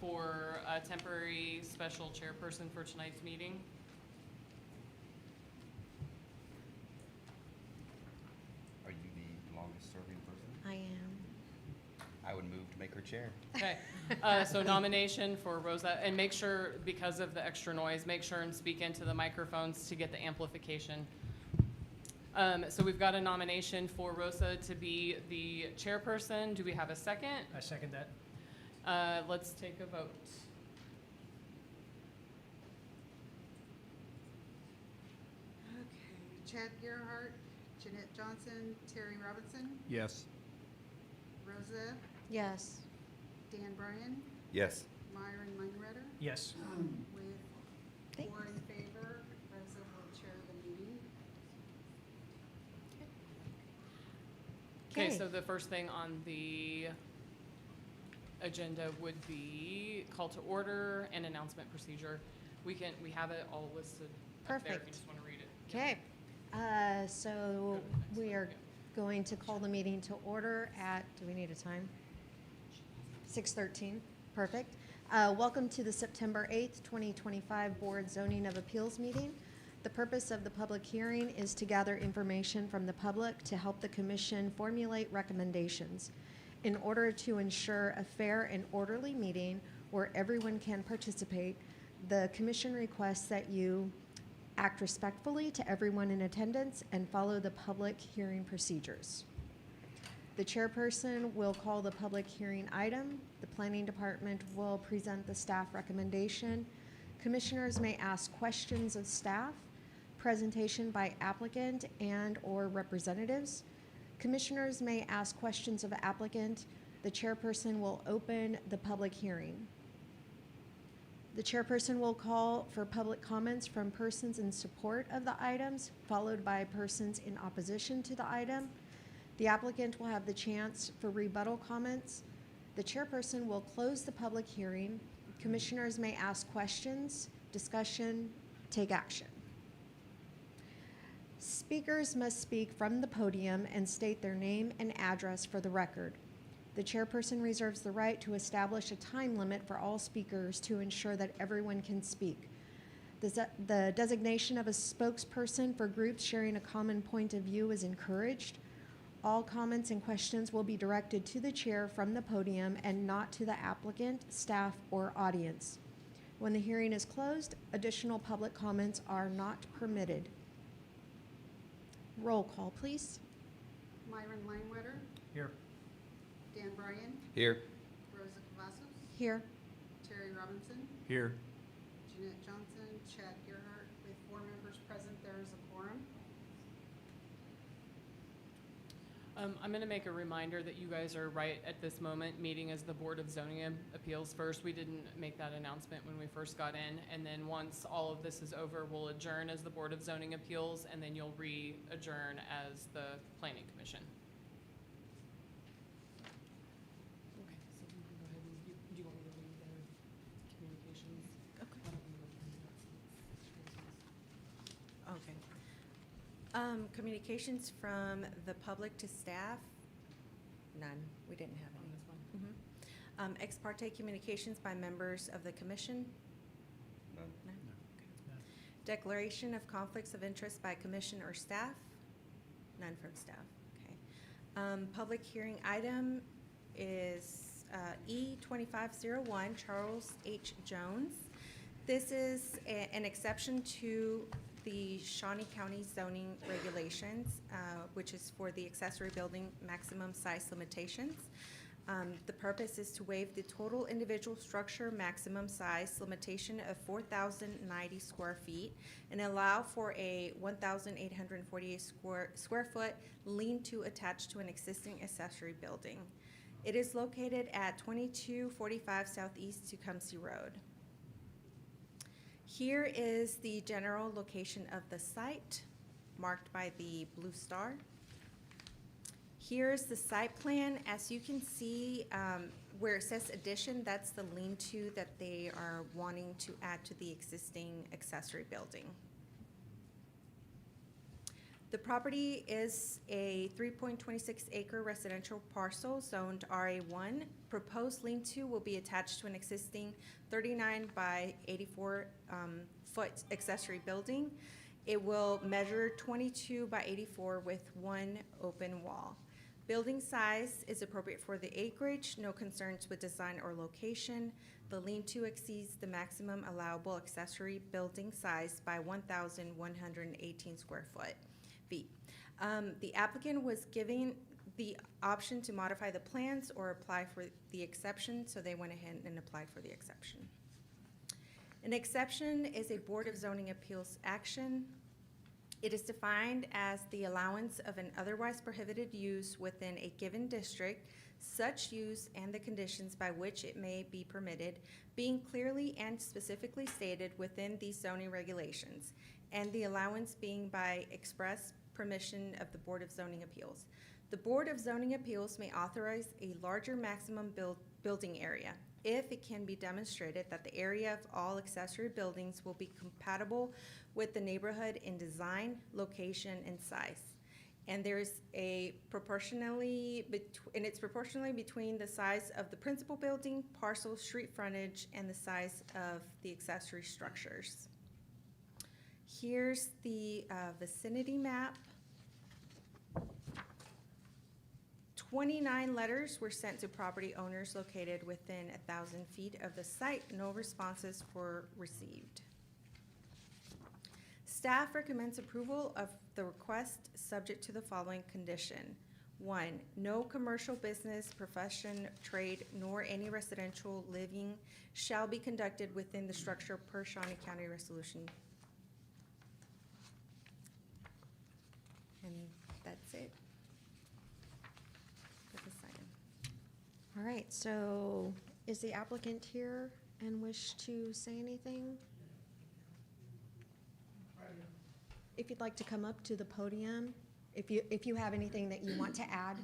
for a temporary special chairperson for tonight's meeting. Are you the longest serving person? I am. I would move to make her chair. Okay, so nomination for Rosa, and make sure, because of the extra noise, make sure and speak into the microphones to get the amplification. So we've got a nomination for Rosa to be the chairperson. Do we have a second? I second that. Let's take a vote. Okay, Chad Gerhardt, Jeanette Johnson, Terry Robinson, Yes. Rosa, Yes. Dan Bryan, Yes. Myron Langretter. Yes. With Thank- 4 in favor, Rosa will chair the meeting. Okay, Okay. so the first thing on the agenda would be call to order and announcement procedure. We have it all listed up there if you Perfect. just want to read it. Okay. So we are going to call the meeting to order at, do we need a time? 6:13. Perfect. Welcome to the September 8th, 2025 Board Zoning of Appeals meeting. The purpose of the public hearing is to gather information from the public to help the commission formulate recommendations. In order to ensure a fair and orderly meeting where everyone can participate, the commission requests that you act respectfully to everyone in attendance and follow the public hearing procedures. The chairperson will call the public hearing item. The planning department will present the staff recommendation. Commissioners may ask questions of staff. Presentation by applicant and/or representatives. Commissioners may ask questions of the applicant. The chairperson will open the public hearing. The chairperson will call for public comments from persons in support of the items, followed by persons in opposition to the item. The applicant will have the chance for rebuttal comments. The chairperson will close the public hearing. Commissioners may ask questions, discussion, take action. Speakers must speak from the podium and state their name and address for the record. The chairperson reserves the right to establish a time limit for all speakers to ensure that everyone can speak. The designation of a spokesperson for groups sharing a common point of view is encouraged. All comments and questions will be directed to the chair from the podium and not to the applicant, staff, or audience. When the hearing is closed, additional public comments are not permitted. Roll call, please. Myron Langretter, Here. Dan Bryan, Here. Rosa Cavazos, Here. Terry Robinson, Here. Jeanette Johnson, Chad Gerhardt. With 4 members present, there is a quorum. I'm going to make a reminder that you guys are right at this moment meeting as the Board of Zoning Appeals first. We didn't make that announcement when we first got in. And then once all of this is over, we'll adjourn as the Board of Zoning Appeals, and then you'll re-adjourn as the Planning Commission. Okay, so we can go ahead and, do you want me to read the communications? Okay. Why don't we go through that? Okay. Communications from the public to staff? None. We didn't have On any. this one? Ex parte communications by members of the commission? None. None. Okay. None. Declaration of conflicts of interest by commission or staff? None from staff. Okay. Public hearing item is E2501, Charles H. Jones. This is an exception to the Shawnee County zoning regulations, which is for the accessory building maximum size limitations. The purpose is to waive the total individual structure maximum size limitation of 4,090 square feet and allow for a 1,848 square foot lean-to attached to an existing accessory building. It is located at 2245 Southeast Tecumseh Road. Here is the general location of the site, marked by the blue star. Here's the site plan. As you can see, where it says addition, that's the lean-to that they are wanting to add to the existing accessory building. The property is a 3.26 acre residential parcel zoned RA1. Proposed lean-to will be attached to an existing 39 by 84 foot accessory building. It will measure 22 by 84 with one open wall. Building size is appropriate for the acreage, no concerns with design or location. The lean-to exceeds the maximum allowable accessory building size by 1,118 square feet. The applicant was given the option to modify the plans or apply for the exception, so they went ahead and applied for the exception. An exception is a Board of Zoning Appeals action. It is defined as the allowance of an otherwise prohibited use within a given district, such use and the conditions by which it may be permitted being clearly and specifically stated within these zoning regulations, and the allowance being by express permission of the Board of Zoning Appeals. The Board of Zoning Appeals may authorize a larger maximum building area if it can be demonstrated that the area of all accessory buildings will be compatible with the neighborhood in design, location, and size. And there's a it's proportionally between the size of the principal building, parcel, street frontage, and the size of the accessory structures. Here's the vicinity map. 29 letters were sent to property owners located within 1,000 feet of the site. No responses were received. Staff recommends approval of the request subject to the following condition. 1, no commercial business, profession, trade, nor any residential living shall be conducted within the structure per Shawnee County Resolution. And that's it. For this item. All right, so is the applicant here and wish to say anything? If you'd like to come up to the podium, if you have anything that you want to add.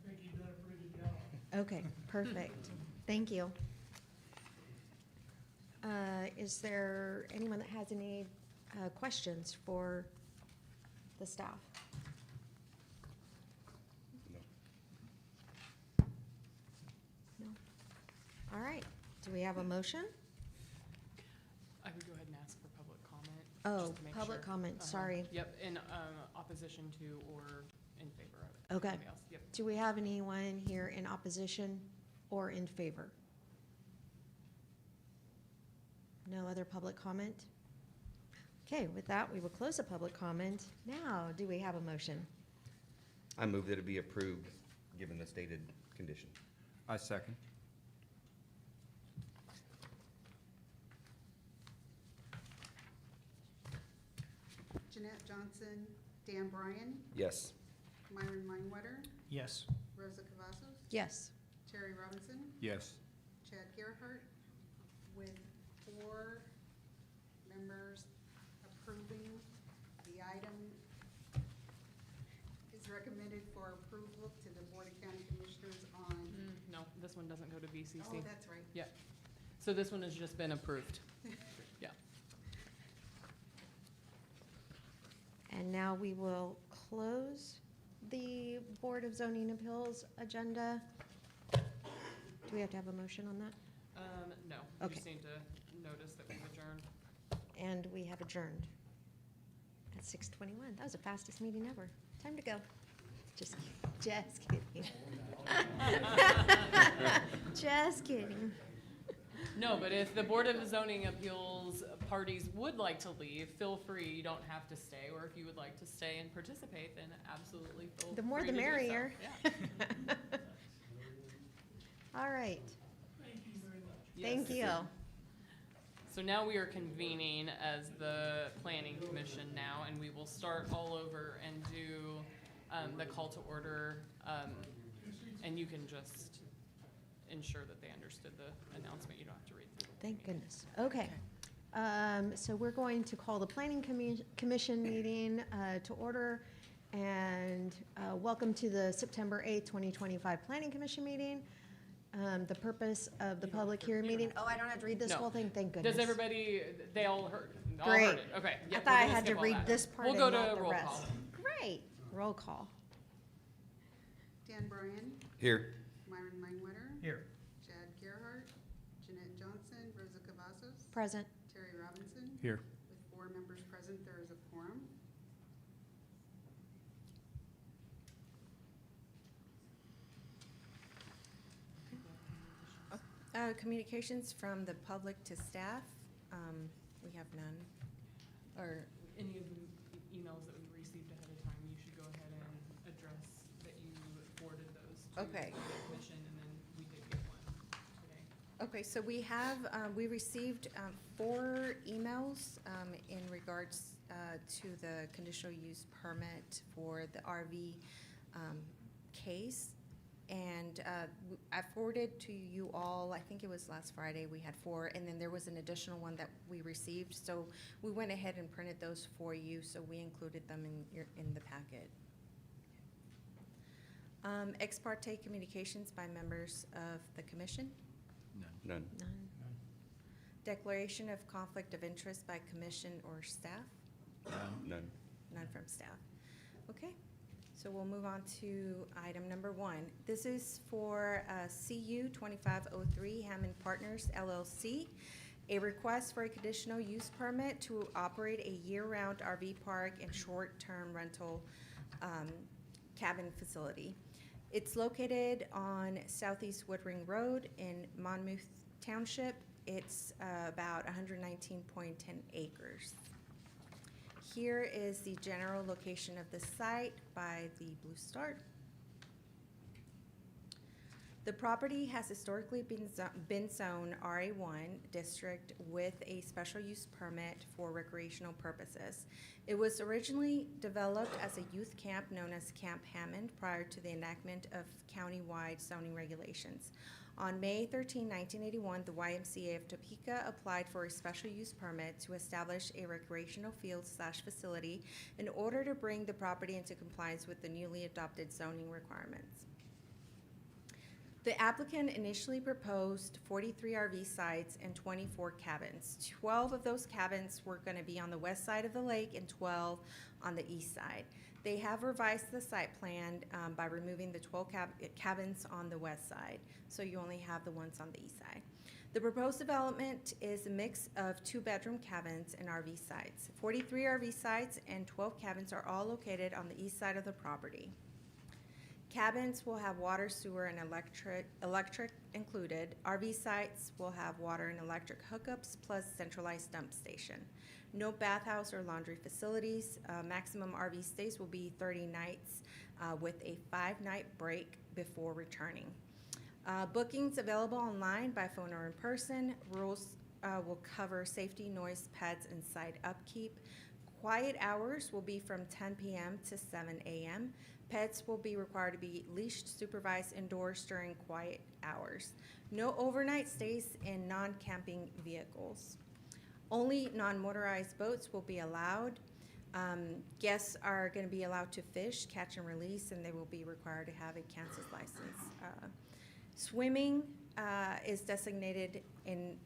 I think you've done a pretty good job. Okay, perfect. Thank you. Is there anyone that has any questions for the staff? No. No? All right, do we have a motion? I would go ahead and ask for public comment. Oh, just to make public sure. comment, sorry. Yep, in opposition to or in favor of it. Okay. Anybody else? Yep. Do we have anyone here in opposition or in favor? No other public comment? Okay, with that, we will close the public comment. Now, do we have a motion? I move that it be approved, given the stated condition. I second. Jeanette Johnson, Dan Bryan, Yes. Myron Meinwetter, Yes. Rosa Cavazos, Yes. Terry Robinson, Yes. Chad Gerhart, with 4 members approving the item. Is recommended for approval to the Board of County Commissioners on, No, this one doesn't go to BCC. oh, that's right. Yeah. So this one has just been approved. Yeah. And now we will close the Board of Zoning Appeals agenda. Do we have to have a motion on that? No, we Okay. just need to notice that we've adjourned. And we have adjourned at 6:21. That was the fastest meeting ever. Time to go. Just kidding. Just kidding. No, but if the Board of Zoning Appeals parties would like to leave, feel free. You don't have to stay. Or if you would like to stay and participate, then absolutely feel free The more the to do so. merrier. Yeah. All right. Thank you very much. Thank Yes. you. So now we are convening as the Planning Commission now, and we will start all over and do the call to order. And you can just ensure that they understood the announcement. You don't have to read through. Thank goodness. Okay. So we're going to call the Planning Commission meeting to order. And welcome to the September 8th, 2025 Planning Commission meeting. The purpose of the public hearing meeting. Oh, I don't have to read this No. whole thing? Thank goodness. Does everybody, they all heard All heard Great. it. Okay. I Yep, thought we're I gonna had to skip all read that. this part We'll and go not to the roll rest. call. Great. Roll call. Dan Bryan, Here. Myron Langwetter, Here. Chad Gerhardt, Jeanette Johnson, Rosa Cavazos, Present. Terry Robinson. Here. With 4 members present, there is a quorum. Communications from the public to staff, we have none. Or, Any of the emails that we received ahead of time, you should go ahead and address that you forwarded those to Okay. the commission, and then we did get one today. okay, so we have, we received 4 emails in regards to the conditional use permit for the RV case. And I forwarded to you all, I think it was last Friday, we had 4, and then there was an additional one that we received. So we went ahead and printed those for you, so we included them in the packet. Ex parte communications by members of the commission. None. None. Declaration of conflict of interest by commission or staff. None. None from staff. Okay, so we'll move on to item number 1. This is for CU 2503 Hammond Partners LLC, a request for a conditional use permit to operate a year-round RV park and short-term rental cabin facility. It's located on Southeast Woodring Road in Monmouth Township. It's about 119.10 acres. Here is the general location of the site by the blue star. The property has historically been zoned RA1 district with a special use permit for recreational purposes. It was originally developed as a youth camp known as Camp Hammond prior to the enactment of county-wide zoning regulations. On May 13, 1981, the YMCA of Topeka applied for a special use permit to establish a recreational field/facility in order to bring the property into compliance with the newly adopted zoning requirements. The applicant initially proposed 43 RV sites and 24 cabins. 12 of those cabins were going to be on the west side of the lake and 12 on the east side. They have revised the site plan by removing the 12 cabins on the west side, so you only have the ones on the east side. The proposed development is a mix of 2-bedroom cabins and RV sites. 43 RV sites and 12 cabins are all located on the east side of the property. Cabins will have water, sewer, and electric included. RV sites will have water and electric hookups plus centralized dump station. No bathhouse or laundry facilities. Maximum RV stays will be 30 nights with a 5-night break before returning. Bookings available online by phone or in person. Rules will cover safety, noise, pets, and site upkeep. Quiet hours will be from 10 p.m. to 7 a.m. Pets will be required to be leashed, supervised indoors during quiet hours. No overnight stays in non-camping vehicles. Only non-motorized boats will be allowed. Guests are going to be allowed to fish, catch and release, and they will be required to have a Kansas license. Swimming is designated in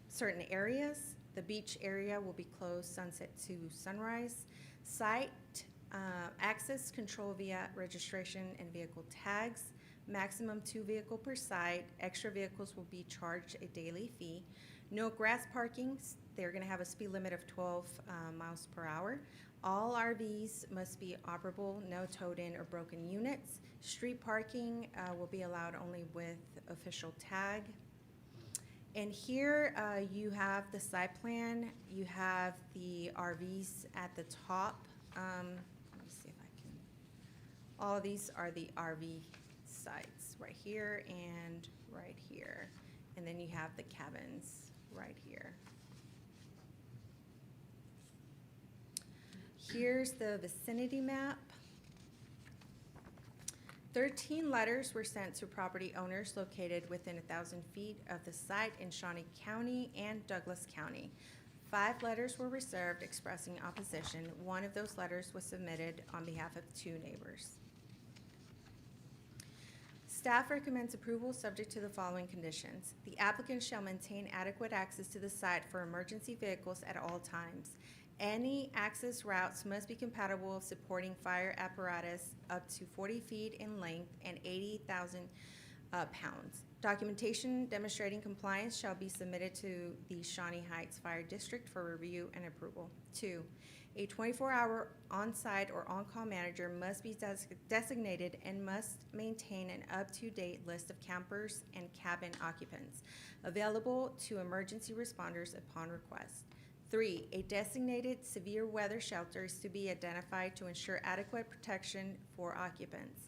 certain areas. The beach area will be closed sunset to sunrise. Site access control via registration and vehicle tags. Maximum 2 vehicles per site. Extra vehicles will be charged a daily fee. No grass parkings. They're going to have a speed limit of 12 miles per hour. All RVs must be operable, no towed-in or broken units. Street parking will be allowed only with official tag. And here you have the site plan. You have the RVs at the top. Let me see if I can. All of these are the RV sites right here and right here. And then you have the cabins right here. Here's the vicinity map. 13 letters were sent to property owners located within 1,000 feet of the site in Shawnee County and Douglas County. 5 letters were reserved expressing opposition. 1 of those letters was submitted on behalf of 2 neighbors. Staff recommends approval subject to the following conditions. The applicant shall maintain adequate access to the site for emergency vehicles at all times. Any access routes must be compatible with supporting fire apparatus up to 40 feet in length and 80,000 pounds. Documentation demonstrating compliance shall be submitted to the Shawnee Heights Fire District for review and approval. 2, a 24-hour on-site or on-call manager must be designated and must maintain an up-to-date list of campers and cabin occupants available to emergency responders upon request. 3, a designated severe weather shelter is to be identified to ensure adequate protection for occupants.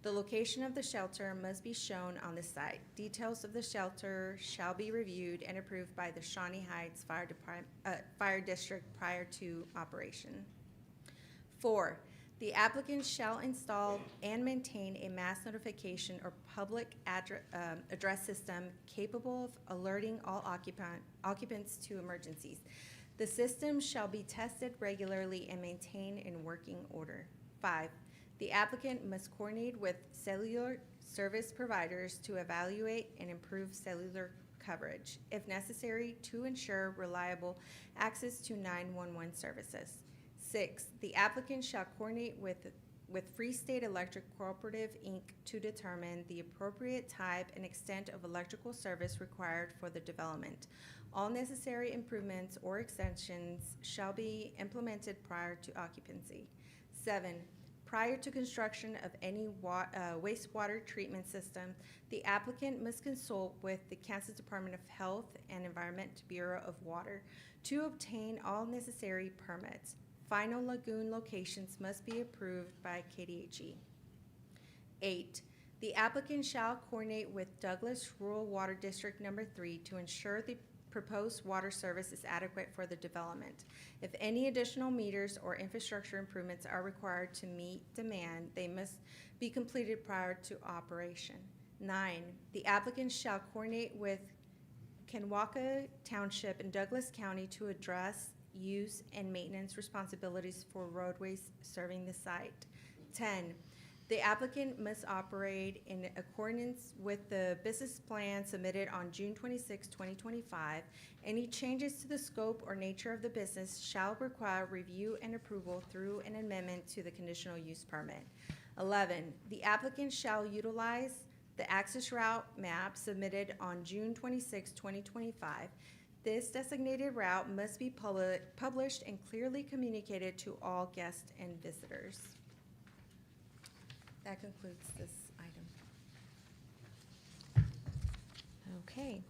The location of the shelter must be shown on the site. Details of the shelter shall be reviewed and approved by the Shawnee Heights Fire District prior to operation. 4, the applicant shall install and maintain a mass notification or public address system capable of alerting all occupants to emergencies. The system shall be tested regularly and maintained in working order. 5, the applicant must coordinate with cellular service providers to evaluate and improve cellular coverage, if necessary, to ensure reliable access to 911 services. 6, the applicant shall coordinate with Free State Electric Cooperative, Inc. to determine the appropriate type and extent of electrical service required for the development. All necessary improvements or extensions shall be implemented prior to occupancy. 7, prior to construction of any wastewater treatment system, the applicant must consult with the Kansas Department of Health and Environment Bureau of Water to obtain all necessary permits. Final lagoon locations must be approved by KDHE. 8, the applicant shall coordinate with Douglas Rural Water District Number 3 to ensure the proposed water service is adequate for the development. If any additional meters or infrastructure improvements are required to meet demand, they must be completed prior to operation. 9, the applicant shall coordinate with Kenwaka Township and Douglas County to address use and maintenance responsibilities for roadways serving the site. 10, the applicant must operate in accordance with the business plan submitted on June 26, 2025. Any changes to the scope or nature of the business shall require review and approval through an amendment to the conditional use permit. 11, the applicant shall utilize the access route map submitted on June 26, 2025. This designated route must be published and clearly communicated to all guests and visitors. That concludes this item. Okay.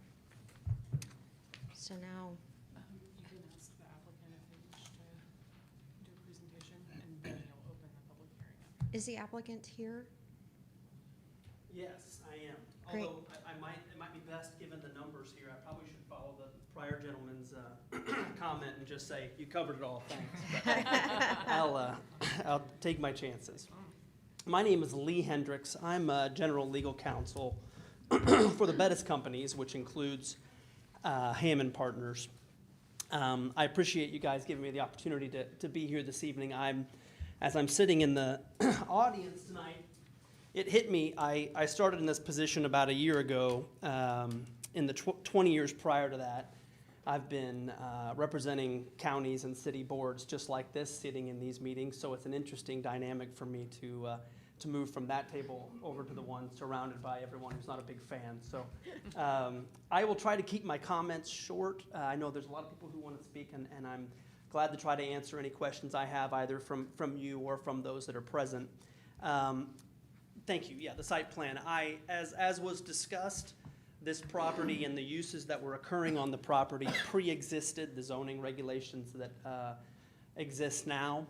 So now, You can ask the applicant if they wish to do a presentation, and then you'll open the public hearing up. is the applicant here? Yes, I am. Great. Although it might be best, given the numbers here, I probably should follow the prior gentleman's comment and just say, you covered it all, thanks. But I'll take my chances. My name is Lee Hendricks. I'm General Legal Counsel for the Bettis Companies, which includes Hammond Partners. I appreciate you guys giving me the opportunity to be here this evening. As I'm sitting in the audience tonight, it hit me. I started in this position about a year ago. In the 20 years prior to that, I've been representing counties and city boards just like this, sitting in these meetings. So it's an interesting dynamic for me to move from that table over to the one surrounded by everyone who's not a big fan. So I will try to keep my comments short. I know there's a lot of people who want to speak, and I'm glad to try to answer any questions I have, either from you or from those that are present. Thank you. Yeah, the site plan. As was discussed, this property and the uses that were occurring on the property pre-existed the zoning regulations that exist now.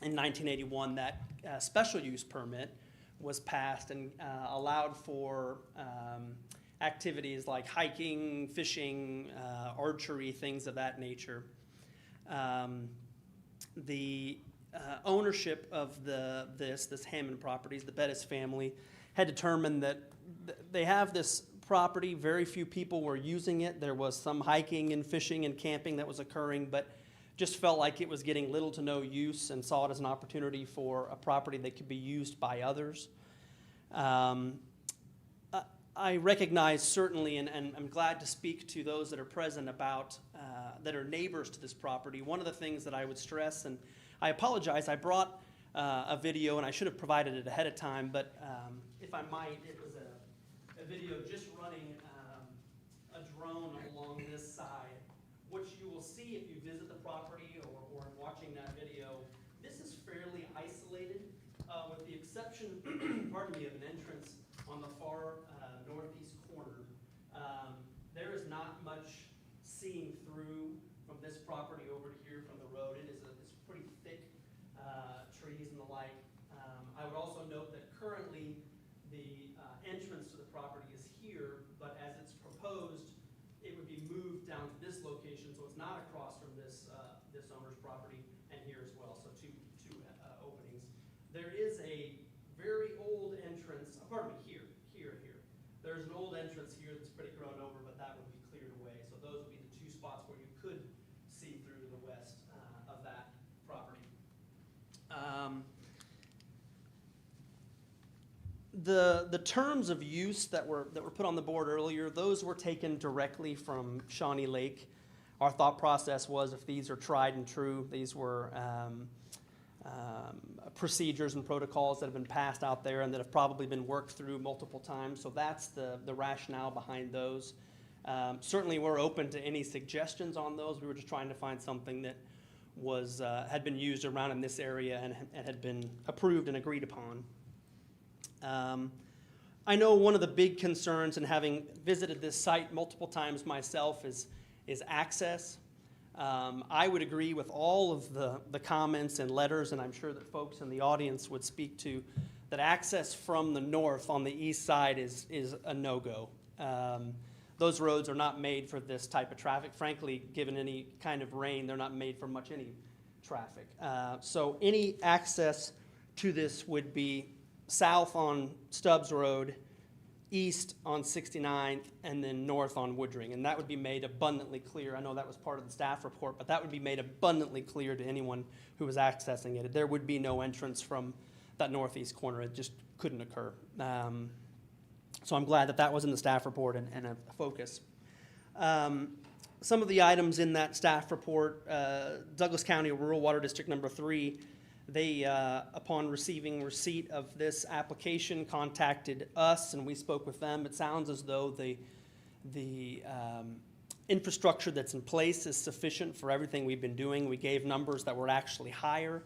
In 1981, that special use permit was passed and allowed for activities like hiking, fishing, archery, things of that nature. The ownership of this Hammond Properties, the Bettis family, had determined that they have this property. Very few people were using it. There was some hiking and fishing and camping that was occurring, but just felt like it was getting little to no use and saw it as an opportunity for a property that could be used by others. I recognize certainly, and I'm glad to speak to those that are present about, that are neighbors to this property. One of the things that I would stress, and I apologize, I brought a video, and I should have provided it ahead of time, but if I might, it was a video just running a drone along this side, which you will see if you visit the property or in watching that video. This is fairly isolated, with the exception, pardon me, of an entrance on the far northeast corner. There is not much seeing through from this property over to here from the road. It's pretty thick trees and the like. I would also note that currently the entrance to the property is here, but as it's proposed, it would be moved down to this location, so it's not across from this this owner's property, and here as well, so two openings. There is a very old entrance, pardon me, here. There's an old entrance here that's pretty grown over, but that would be cleared away. So those would be the two spots where you could see through to the west of that property. The terms of use that were put on the board earlier, those were taken directly from Shawnee Lake. Our thought process was, if these are tried and true, these were procedures and protocols that have been passed out there and that have probably been worked through multiple times. So that's the rationale behind those. Certainly we're open to any suggestions on those. We were just trying to find something that was had been used around in this area and had been approved and agreed upon. I know one of the big concerns, and having visited this site multiple times myself, is access. I would agree with all of the comments and letters, and I'm sure that folks in the audience would speak to, that access from the north on the east side is a no-go. Those roads are not made for this type of traffic. Frankly, given any kind of rain, they're not made for much any traffic. So any access to this would be south on Stubbs Road, east on 69th, and then north on Woodring. And that would be made abundantly clear. I know that was part of the staff report, but that would be made abundantly clear to anyone who was accessing it. There would be no entrance from that northeast corner. It just couldn't occur. So I'm glad that that was in the staff report and a focus. Some of the items in that staff report, Douglas County Rural Water District number 3, they, upon receiving receipt of this application, contacted us and we spoke with them. It sounds as though the infrastructure that's in place is sufficient for everything we've been doing. We gave numbers that were actually higher,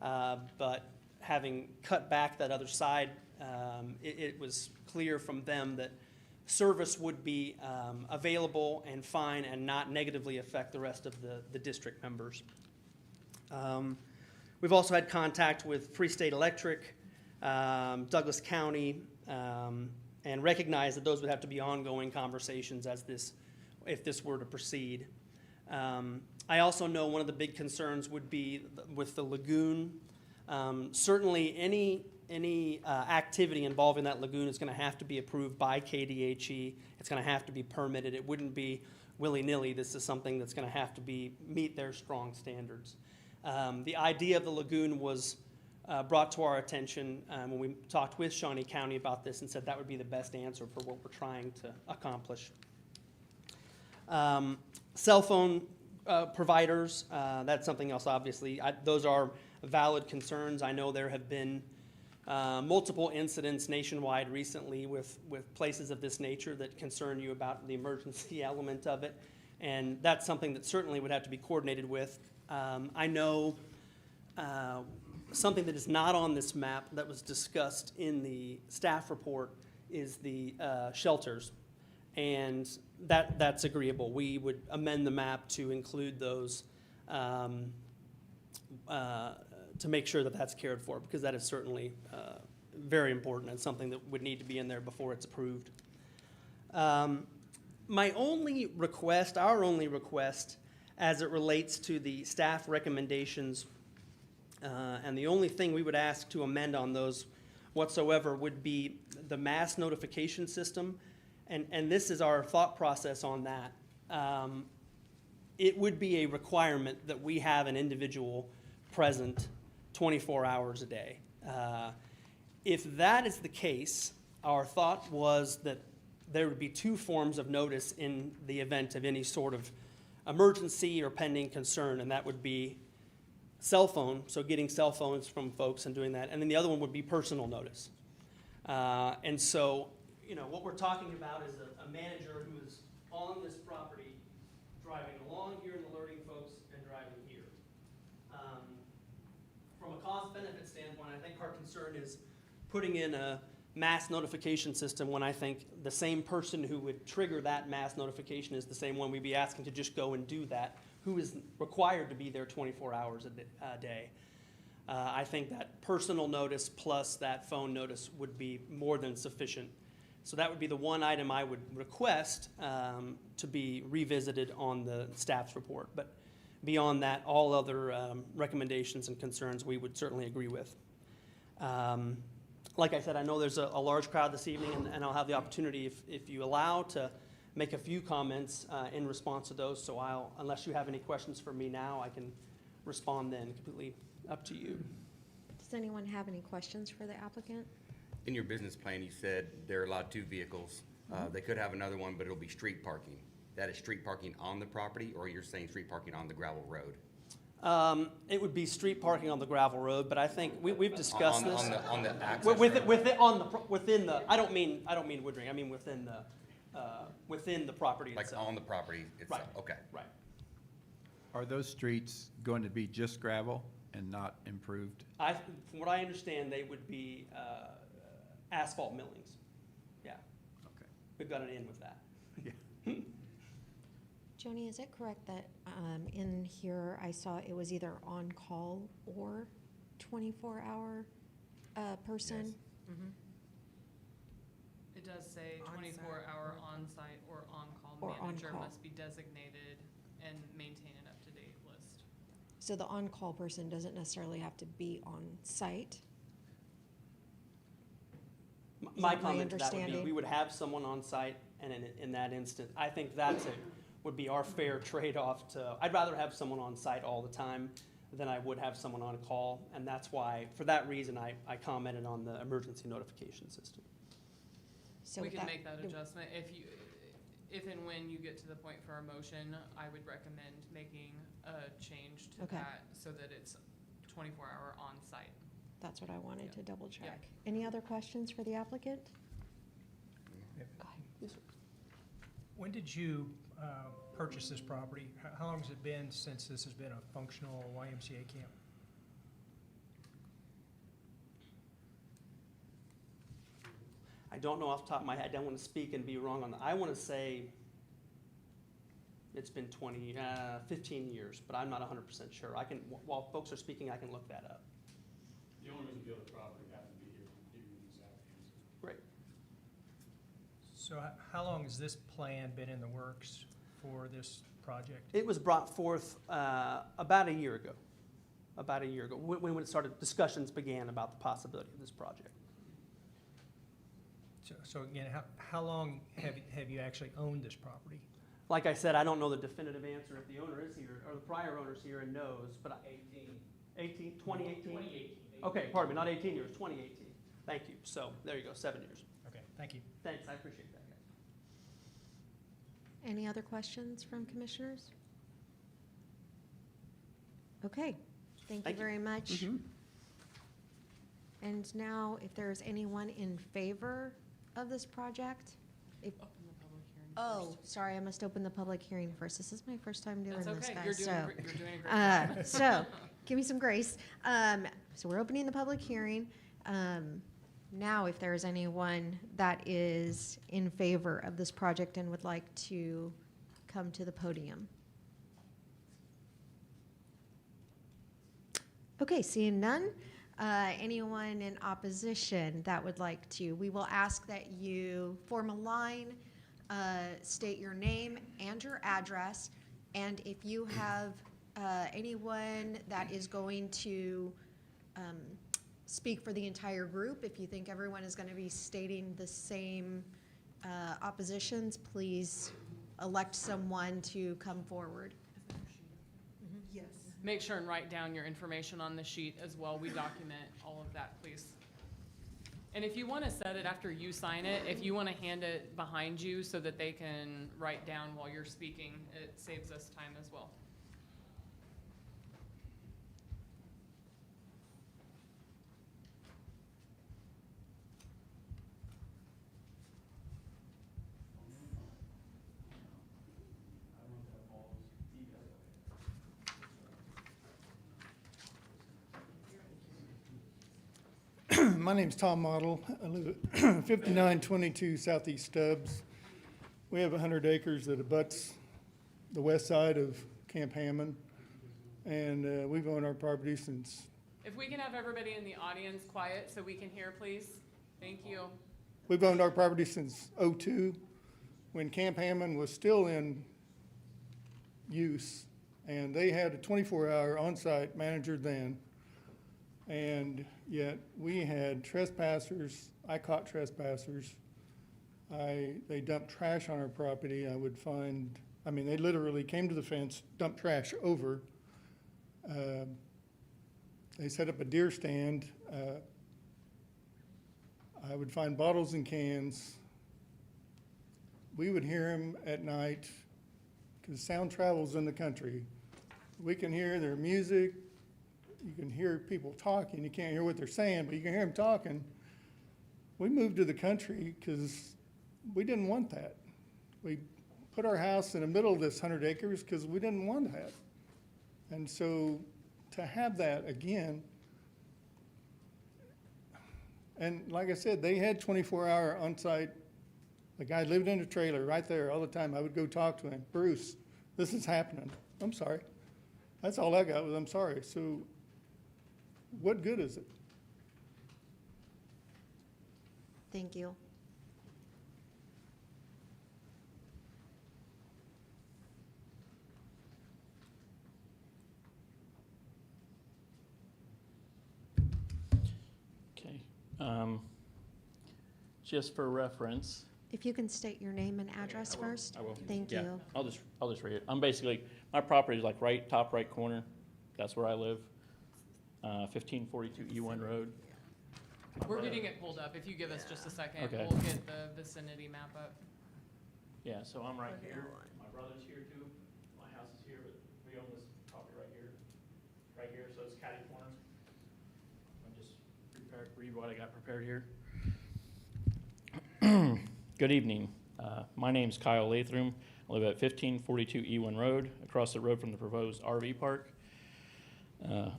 but having cut back that other side, it was clear from them that service would be available and fine and not negatively affect the rest of the district members. We've also had contact with Free State Electric, Douglas County, and recognize that those would have to be ongoing conversations if this were to proceed. I also know one of the big concerns would be with the lagoon. Certainly any activity involving that lagoon is going to have to be approved by KDHE. It's going to have to be permitted. It wouldn't be willy-nilly. This is something that's going to have to meet their strong standards. The idea of the lagoon was brought to our attention when we talked with Shawnee County about this and said that would be the best answer for what we're trying to accomplish. Cell phone providers, that's something else, obviously. Those are valid concerns. I know there have been multiple incidents nationwide recently with places of this nature that concern you about the emergency element of it, and that's something that certainly would have to be coordinated with. I know something that is not on this map that was discussed in the staff report is the shelters, and that's agreeable. We would amend the map to include those to make sure that that's cared for, because that is certainly very important and something that would need to be in there before it's approved. My only request, our only request, as it relates to the staff recommendations, and the only thing we would ask to amend on those whatsoever would be the mass notification system, and this is our thought process on that. It would be a requirement that we have an individual present 24 hours a day. If that is the case, our thought was that there would be two forms of notice in the event of any sort of emergency or pending concern, and that would be cell phone, so getting cell phones from folks and doing that, and then the other one would be personal notice. And so, what we're talking about is a manager who is on this property, driving along here and alerting folks and driving here. From a cost-benefit standpoint, I think our concern is putting in a mass notification system when I think the same person who would trigger that mass notification is the same one we'd be asking to just go and do that, who is required to be there 24 hours a day. I think that personal notice plus that phone notice would be more than sufficient. So that would be the one item I would request to be revisited on the staff's report. But beyond that, all other recommendations and concerns we would certainly agree with. Like I said, I know there's a large crowd this evening, and I'll have the opportunity, if you allow, to make a few comments in response to those. So unless you have any questions for me now, I can respond then. Completely up to you. Does anyone have any questions for the applicant? In your business plan, you said they're allowed 2 vehicles. They could have another one, but it'll be street parking. That is street parking on the property, or you're saying street parking on the gravel road? It would be street parking on the gravel road, but I think we've discussed this. On the access road? Within the, I don't mean Woodring, I mean within the property Like itself. on the property itself? Right. Okay. Right. Are those streets going to be just gravel and not improved? From what I understand, they would be asphalt millings. Yeah, Okay. we've got an in with that. Joni, is it correct that in here I saw it was either on-call or 24-hour person? It does say On-site 24-hour on-site or on-call Or manager on-call. must be designated and maintain an up-to-date list. So the on-call person doesn't necessarily have to be on site? My that my comment to that would be, understanding? we would have someone on site, and in that instant, I think would be our fair trade-off to, I'd rather have someone on site all the time than I would have someone on call, and that's why, for that reason, I commented on the emergency notification system. So We with can make that adjustment. If and when you get to the point for a motion, I would recommend making a change to Okay. that so that it's 24-hour on-site. That's what I wanted to Yeah. double check. Any other questions for the applicant? Go ahead. Yes, sir. When did you purchase this property? How long has it been since this has been a functional YMCA camp? I don't know off the top of my head, I don't want to speak and be wrong on that. I want to say it's been 15 years, but I'm not 100% sure. While folks are speaking, I can look that up. The owners of the other property happen to be here to give you the exact answer. Great. So how long has this plan been in the works for this project? It was brought forth about a year ago. When discussions began about the possibility of this project. So again, how long have you actually owned this property? Like I said, I don't know the definitive answer if the owner is here, or the prior owner's here and knows, but 2018? 2018. Okay, pardon me, not 18 years, 2018. Thank you. So there you go, 7 years. Okay, thank you. Thanks, I appreciate that, guys. Any other questions from commissioners? Okay, thank you Thank you. very much. And now, if there's anyone in favor of this project? Open the public hearing Oh, first. sorry, I must open the public hearing first. This is my first time doing That's this, okay. guys, so. You're doing a great job. So, give me some grace. So we're opening the public hearing. Now, if there is anyone that is in favor of this project and would like to come to the podium. Okay, seeing none. Anyone in opposition that would like to, we will ask that you form a line, state your name and your address, and if you have anyone that is going to speak for the entire group, if you think everyone is going to be stating the same oppositions, please elect someone to come forward. Yes. Make sure and write down your information on the sheet as well. We document all of that, please. And if you want to set it after you sign it, if you want to hand it behind you so that they can write down while you're speaking, it saves us time as well. My name's Tom Model. I live at 5922 Southeast Stubbs. We have 100 acres that abuts the west side of Camp Hammond, and we've owned our property since, If we can have everybody in the audience quiet so we can hear, please. Thank you. we've owned our property since '02, when Camp Hammond was still in use, and they had a 24-hour on-site manager then. And yet we had trespassers. I caught trespassers. They dumped trash on our property. They literally came to the fence, dumped trash over. They set up a deer stand. I would find bottles and cans. We would hear them at night because sound travels in the country. We can hear their music. You can hear people talking. You can't hear what they're saying, but you can hear them talking. We moved to the country because we didn't want that. We put our house in the middle of this 100 acres because we didn't want that. And so to have that again, and like I said, they had 24-hour on-site. The guy lived in a trailer right there all the time. I would go talk to him. Bruce, this is happening. I'm sorry. That's all I got was I'm sorry. So what good is it? Thank you. Okay. Just for reference. If you can state your name and address first. I will. Thank Yeah, you. I'll just read it. My property is like top right corner. That's where I live. 1542 E1 Road. We're getting it pulled up. If you give us just a second, Okay. we'll get the vicinity map up. Yeah, so I'm right here. My brother's here too. My house is here, but we own this property right here. Right here, so it's catty corner. I'll just read what I got prepared here. Good evening. My name's Kyle Latham. I live at 1542 E1 Road, across the road from the proposed RV park.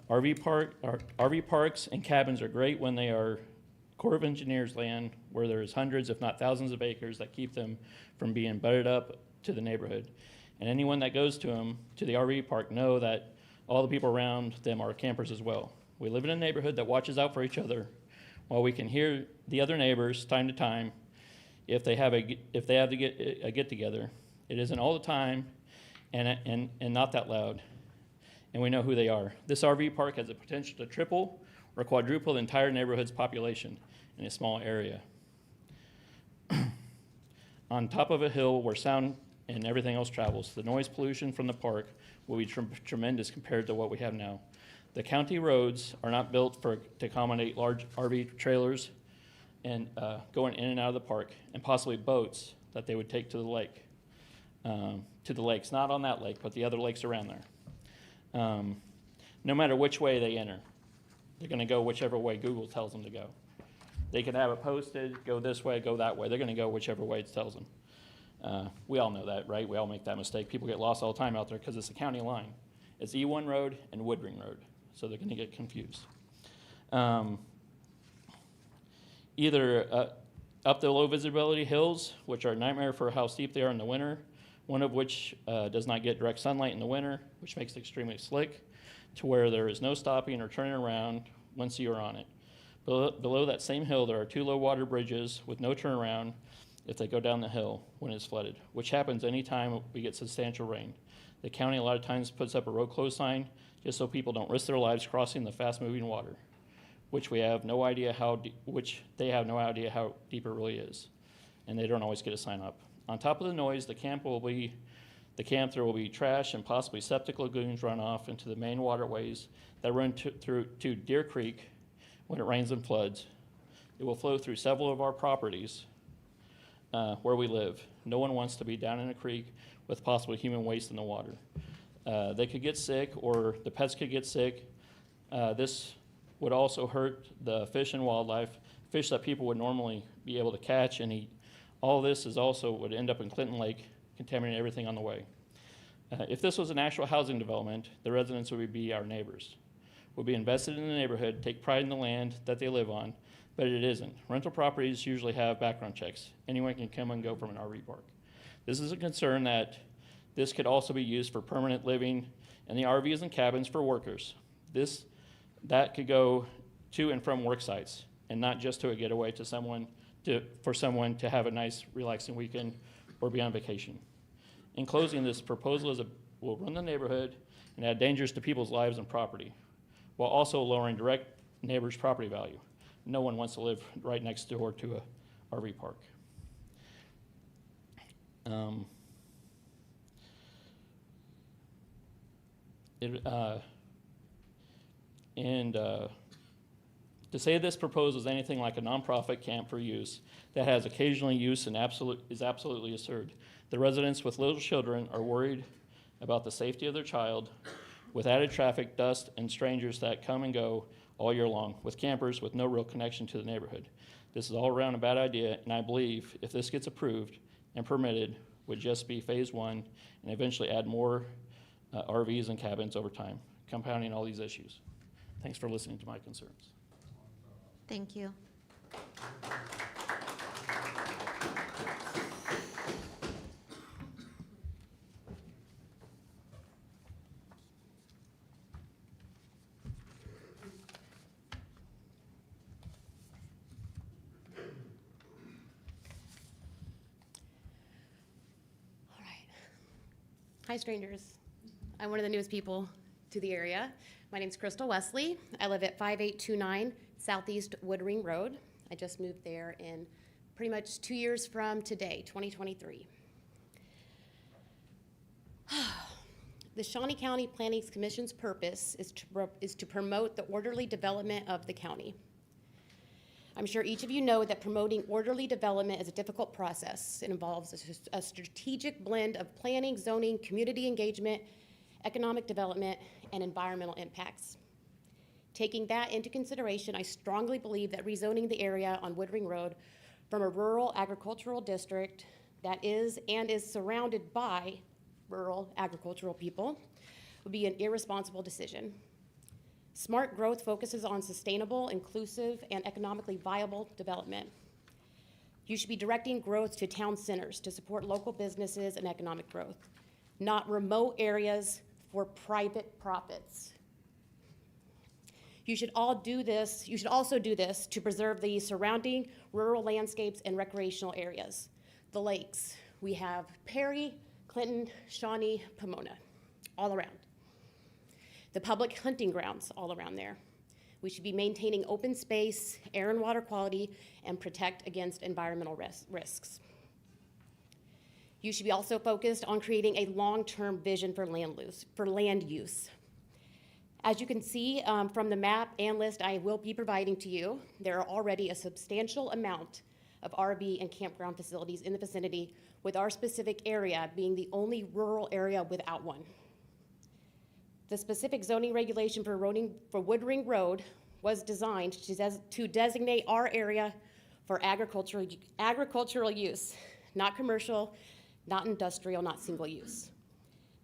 RV parks and cabins are great when they are Corps of Engineers land where there is hundreds, if not thousands of acres that keep them from being butted up to the neighborhood. And anyone that goes to them, to the RV park, know that all the people around them are campers as well. We live in a neighborhood that watches out for each other, while we can hear the other neighbors time to time if they have to get a get together. It isn't all the time and not that loud. And we know who they are. This RV park has the potential to triple or quadruple the entire neighborhood's population in a small area. On top of a hill where sound and everything else travels, the noise pollution from the park will be tremendous compared to what we have now. The county roads are not built to accommodate large RV trailers and going in and out of the park, and possibly boats that they would take to the lake, to the lakes, not on that lake, but the other lakes around there. No matter which way they enter, they're going to go whichever way Google tells them to go. They can have it posted, go this way, go that way. They're going to go whichever way it tells them. We all know that, right? We all make that mistake. People get lost all the time out there because it's a county line. It's E1 Road and Woodring Road, so they're going to get confused. Either up the low visibility hills, which are a nightmare for how steep they are in the winter, one of which does not get direct sunlight in the winter, which makes it extremely slick, to where there is no stopping or turning around once you are on it. Below that same hill, there are 2 low water bridges with no turnaround if they go down the hill when it's flooded, which happens anytime we get substantial rain. The county a lot of times puts up a road closed sign just so people don't risk their lives crossing the fast-moving water, which they have no idea how deep it really is, and they don't always get a sign up. On top of the noise, there will be trash and possibly septic lagoons run off into the main waterways that run to Deer Creek when it rains and floods. It will flow through several of our properties where we live. No one wants to be down in a creek with possible human waste in the water. They could get sick, or the pets could get sick. This would also hurt the fish and wildlife, fish that people would normally be able to catch and eat. All this is also would end up in Clinton Lake, contaminating everything on the way. If this was an actual housing development, the residents would be our neighbors, would be invested in the neighborhood, take pride in the land that they live on, but it isn't. Rental properties usually have background checks. Anyone can come and go from an RV park. This is a concern that this could also be used for permanent living and the RVs and cabins for workers. That could go to and from work sites and not just to a getaway for someone to have a nice relaxing weekend or be on vacation. In closing, this proposal will run the neighborhood and add dangers to people's lives and property, while also lowering direct neighbors' property value. No one wants to live right next door to a RV park. To say this proposal is anything like a nonprofit camp for use that has occasionally use and is absolutely absurd. The residents with little children are worried about the safety of their child with added traffic, dust, and strangers that come and go all year long, with campers with no real connection to the neighborhood. This is all around a bad idea, and I believe if this gets approved and permitted, would just be phase one and eventually add more RVs and cabins over time, compounding all these issues. Thanks for listening to my concerns. Thank you. All right. Hi, strangers. I'm one of the newest people to the area. My name's Crystal Wesley. I live at 5829 Southeast Woodring Road. I just moved there in pretty much 2 years from today, 2023. The Shawnee County Planning Commission's purpose is to promote the orderly development of the county. I'm sure each of you know that promoting orderly development is a difficult process. It involves a strategic blend of planning, zoning, community engagement, economic development, and environmental impacts. Taking that into consideration, I strongly believe that rezoning the area on Woodring Road from a rural agricultural district that is surrounded by rural agricultural people would be an irresponsible decision. Smart growth focuses on sustainable, inclusive, and economically viable development. You should be directing growth to town centers to support local businesses and economic growth, not remote areas for private profits. You should also do this to preserve the surrounding rural landscapes and recreational areas. The lakes, we have Perry, Clinton, Shawnee, Pomona, all around. The public hunting grounds all around there. We should be maintaining open space, air and water quality, and protect against environmental risks. You should be also focused on creating a long-term vision for land use. As you can see from the map and list I will be providing to you, there are already a substantial amount of RV and campground facilities in the vicinity, with our specific area being the only rural area without one. The specific zoning regulation for Woodring Road was designed to designate our area for agricultural use, not commercial, not industrial, not single use.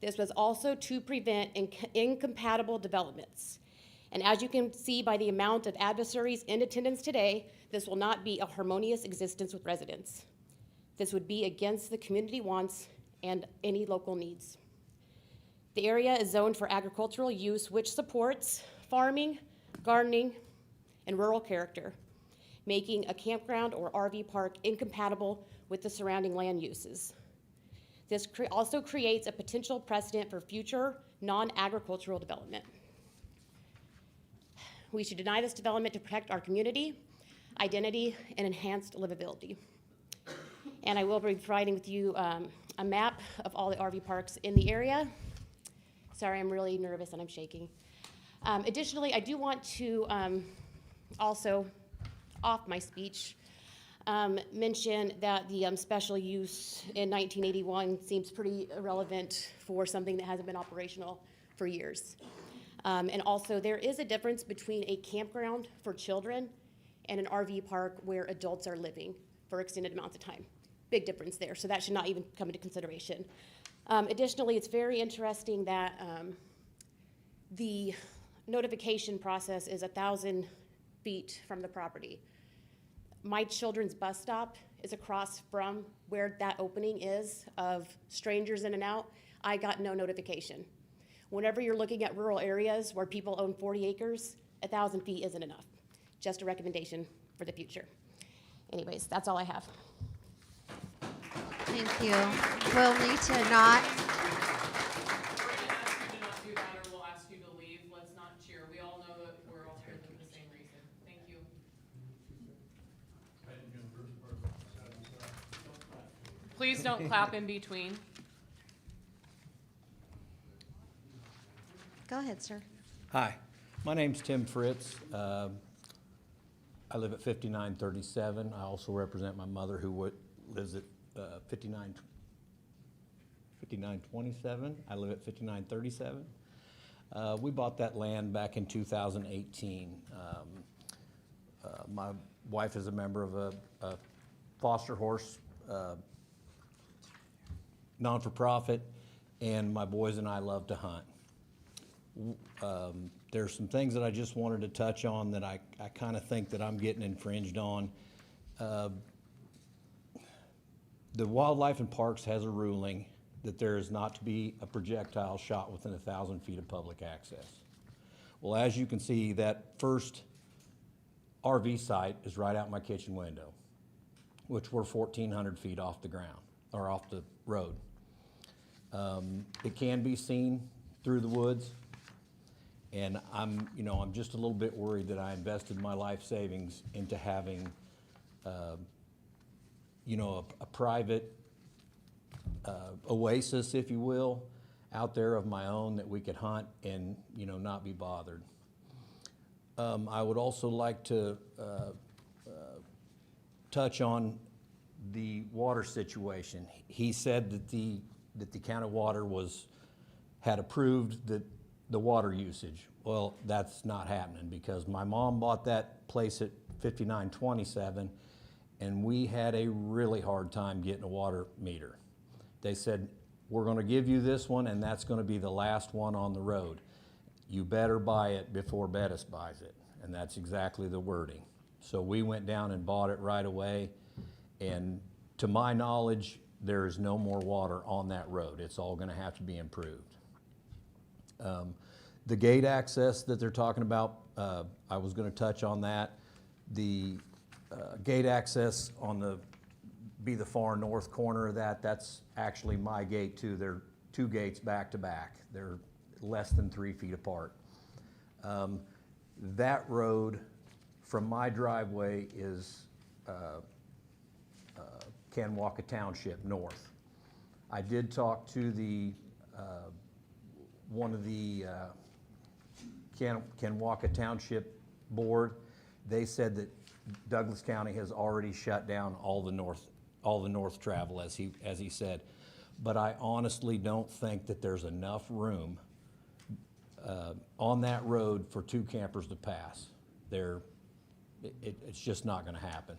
This was also to prevent incompatible developments. And as you can see by the amount of adversaries in attendance today, this will not be a harmonious existence with residents. This would be against the community wants and any local needs. The area is zoned for agricultural use, which supports farming, gardening, and rural character, making a campground or RV park incompatible with the surrounding land uses. This also creates a potential precedent for future non-agricultural development. We should deny this development to protect our community, identity, and enhanced livability. And I will be providing with you a map of all the RV parks in the area. Sorry, I'm really nervous and I'm shaking. Additionally, I do want to also off my speech, mention that the special use in 1981 seems pretty irrelevant for something that hasn't been operational for years. And also, there is a difference between a campground for children and an RV park where adults are living for extended amounts of time. Big difference there, so that should not even come into consideration. Additionally, it's very interesting that the notification process is 1,000 feet from the property. My children's bus stop is across from where that opening is of strangers in and out. I got no notification. Whenever you're looking at rural areas where people own 40 acres, 1,000 feet isn't enough. Just a recommendation for the future. Anyways, that's all I have. Thank you. We'll need to not, We're gonna ask you to not do that, or we'll ask you to leave. Let's not cheer. We all know that we're all here for the same reason. Thank you. Please don't clap in between. go ahead, sir. Hi, my name's Tim Fritz. I live at 5937. I also represent my mother who lives at 5927. I live at 5937. We bought that land back in 2018. My wife is a member of a foster horse non-for-profit, and my boys and I love to hunt. There's some things that I just wanted to touch on that I kind of think that I'm getting infringed on. The Wildlife and Parks has a ruling that there is not to be a projectile shot within 1,000 feet of public access. Well, as you can see, that first RV site is right out my kitchen window, which we're 1,400 feet off the ground, or off the road. It can be seen through the woods. And I'm just a little bit worried that I invested my life savings into having, a private oasis, if you will, out there of my own that we could hunt and, not be bothered. I would also like to touch on the water situation. He said that the county water had approved the water usage. Well, that's not happening because my mom bought that place at 5927 and we had a really hard time getting a water meter. They said, we're gonna give you this one and that's gonna be the last one on the road. You better buy it before Bettis buys it. And that's exactly the wording. So we went down and bought it right away. And to my knowledge, there is no more water on that road. It's all gonna have to be improved. The gate access that they're talking about, I was gonna touch on that. The gate access on the far north corner of that's actually my gate too. They're two gates back to back. They're less than 3 feet apart. That road from my driveway is Kanawha Township north. I did talk to one of the Kanawha Township Board. They said that Douglas County has already shut down all the north travel, as he said. But I honestly don't think that there's enough room on that road for two campers to pass. It's just not going to happen.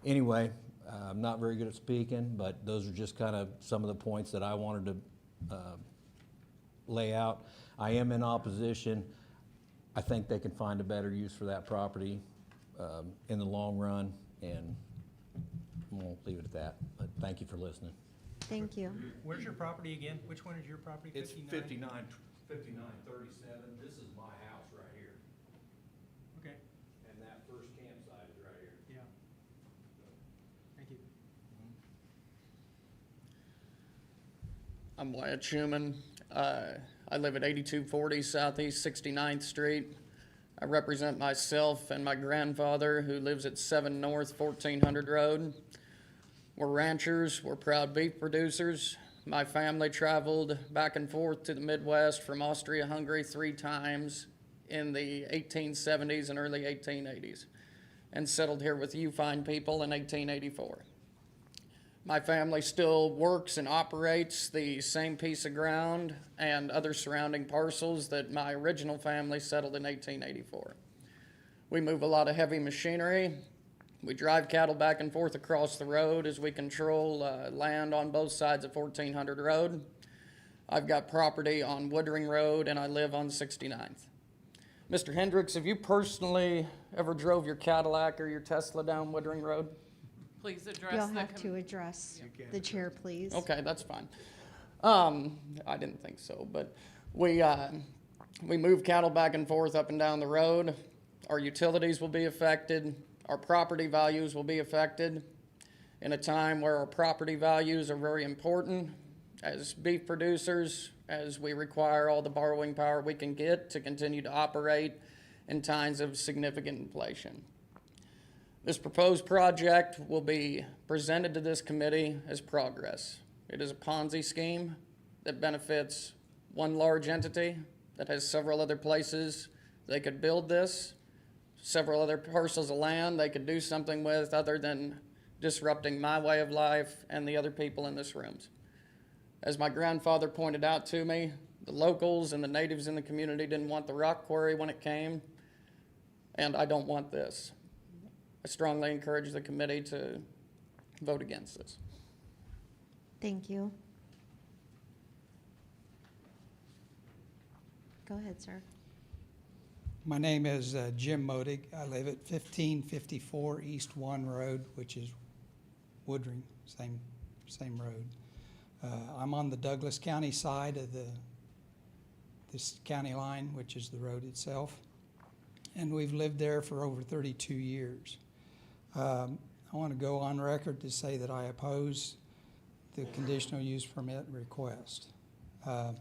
Anyway, I'm not very good at speaking, but those are just kind of some of the points that I wanted to lay out. I am in opposition. I think they can find a better use for that property in the long run, and we'll leave it at that. But thank you for listening. Thank you. Where's your property again? Which one is your property? It's 5937. This is my house right here, Okay, and that first campsite is right here. yeah. Thank you. I'm Wyatt Schuman. I live at 8240 Southeast 69th Street. I represent myself and my grandfather who lives at 7 North 1400 Road. We're ranchers, we're proud beef producers. My family traveled back and forth to the Midwest from Austria-Hungary 3 times in the 1870s and early 1880s and settled here with you fine people in 1884. My family still works and operates the same piece of ground and other surrounding parcels that my original family settled in 1884. We move a lot of heavy machinery. We drive cattle back and forth across the road as we control land on both sides of 1400 Road. I've got property on Woodring Road and I live on 69th. Mr. Hendricks, have you personally ever drove your Cadillac or your Tesla down Woodring Road? Please address You'll the have to address the chair, please. Okay, that's fine. I didn't think so, but we move cattle back and forth up and down the road. Our utilities will be affected. Our property values will be affected in a time where our property values are very important as beef producers, as we require all the borrowing power we can get to continue to operate in times of significant inflation. This proposed project will be presented to this committee as progress. It is a Ponzi scheme that benefits one large entity that has several other places they could build this, several other parcels of land they could do something with other than disrupting my way of life and the other people in this room. As my grandfather pointed out to me, the locals and the natives in the community didn't want the rock quarry when it came, and I don't want this. I strongly encourage the committee to vote against this. Thank you. Go ahead, sir. My name is Jim Modig. I live at 1554 East 1 Road, which is Woodring, same road. I'm on the Douglas County side of this county line, which is the road itself, and we've lived there for over 32 years. I want to go on record to say that I oppose the conditional use permit request. I'm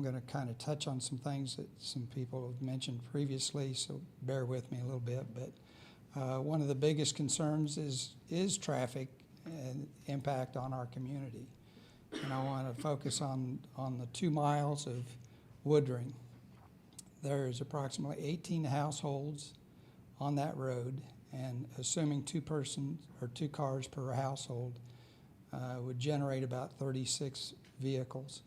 going to kind of touch on some things that some people have mentioned previously, so bear with me a little bit. But one of the biggest concerns is traffic and impact on our community. And I want to focus on the 2 miles of Woodring. There's approximately 18 households on that road, and assuming 2 cars per household would generate about 36 vehicles.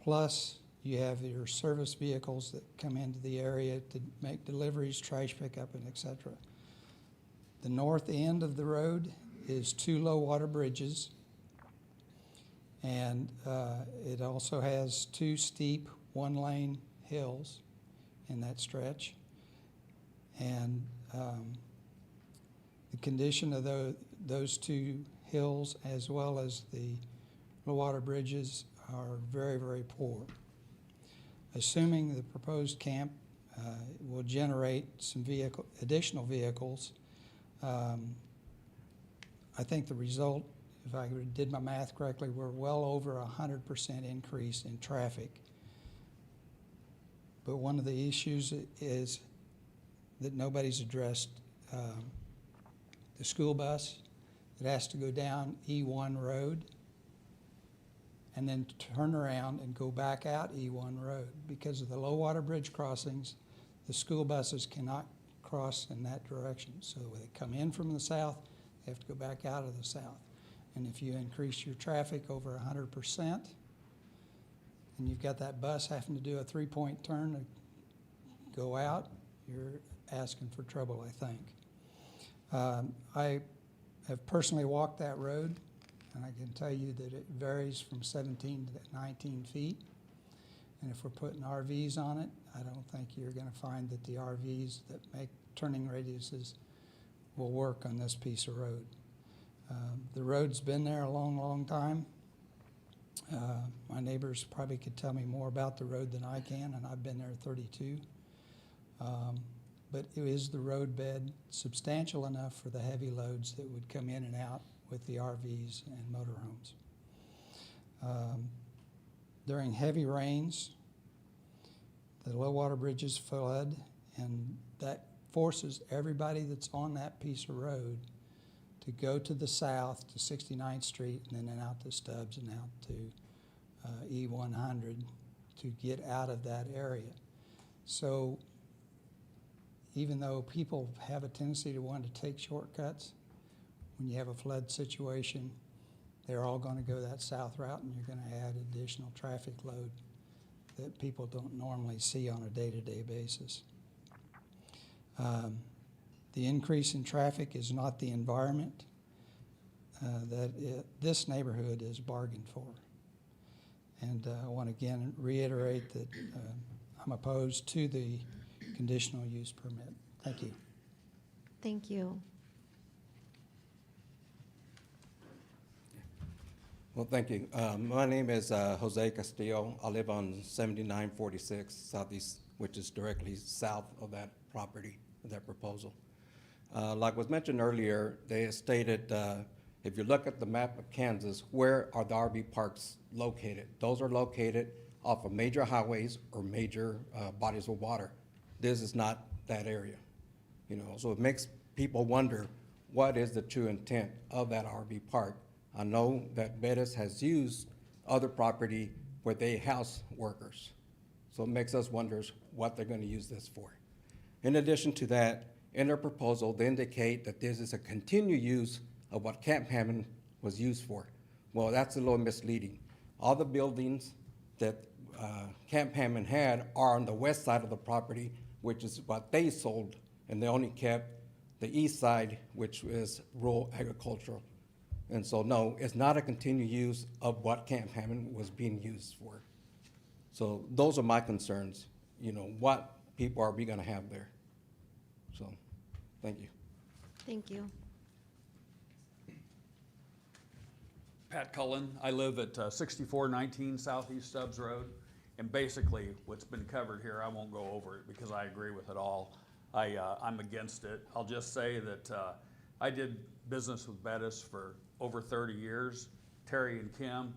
Plus, you have your service vehicles that come into the area to make deliveries, trash pickup, and et cetera. The north end of the road is 2 low water bridges, and it also has 2 steep 1-lane hills in that stretch. And the condition of those 2 hills as well as the low water bridges are very, very poor. Assuming the proposed camp will generate some additional vehicles, I think the result, if I did my math correctly, we're well over 100% increase in traffic. But one of the issues is that nobody's addressed the school bus that has to go down E1 Road and then turn around and go back out E1 Road. Because of the low water bridge crossings, the school buses cannot cross in that direction. So when they come in from the south, they have to go back out of the south. And if you increase your traffic over 100%, and you've got that bus having to do a 3-point turn to go out, you're asking for trouble, I think. I have personally walked that road, and I can tell you that it varies from 17 to 19 feet. And if we're putting RVs on it, I don't think you're going to find that the RVs that make turning radiuses will work on this piece of road. The road's been there a long, long time. My neighbors probably could tell me more about the road than I can, and I've been there 32. But is the roadbed substantial enough for the heavy loads that would come in and out with the RVs and motorhomes? During heavy rains, the low water bridges flood, and that forces everybody that's on that piece of road to go to the south to 69th Street and then out to Stubbs and out to E100 to get out of that area. So even though people have a tendency to want to take shortcuts, when you have a flood situation, they're all going to go that south route, and you're going to add additional traffic load that people don't normally see on a day-to-day basis. The increase in traffic is not the environment this neighborhood is bargained for. And I want to again reiterate that I'm opposed to the conditional use permit. Thank you. Thank you. Well, thank you. My name is Jose Castillo. I live on 7946 Southeast, which is directly south of that property, that proposal. Like was mentioned earlier, they stated, if you look at the map of Kansas, where are the RV parks located? Those are located off of major highways or major bodies of water. This is not that area, you know, so it makes people wonder what is the true intent of that RV park. I know that Bettis has used other property where they house workers, so it makes us wonder what they're going to use this for. In addition to that, in their proposal, they indicate that this is a continued use of what Camp Hammond was used for. Well, that's a little misleading. All the buildings that Camp Hammond had are on the west side of the property, which is what they sold, and they only kept the east side, which is rural agricultural. And so, no, it's not a continued use of what Camp Hammond was being used for. So those are my concerns, you know, what people are we gonna have there? So, thank you. Thank you. Pat Cullen. I live at 6419 Southeast Stubbs Road. And basically, what's been covered here, I won't go over it because I agree with it all. I'm against it. I'll just say that I did business with Bettis for over 30 years, Terry and Kim.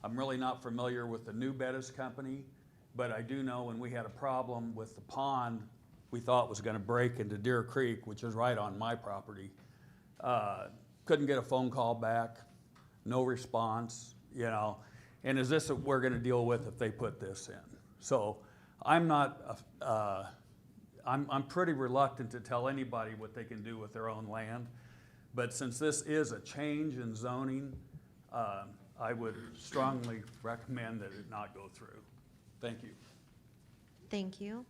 I'm really not familiar with the new Bettis company, but I do know when we had a problem with the pond we thought was going to break into Deer Creek, which is right on my property. Couldn't get a phone call back, no response, you know. And is this what we're going to deal with if they put this in? So I'm not, I'm pretty reluctant to tell anybody what they can do with their own land. But since this is a change in zoning, I would strongly recommend that it not go through. Thank you. Thank you.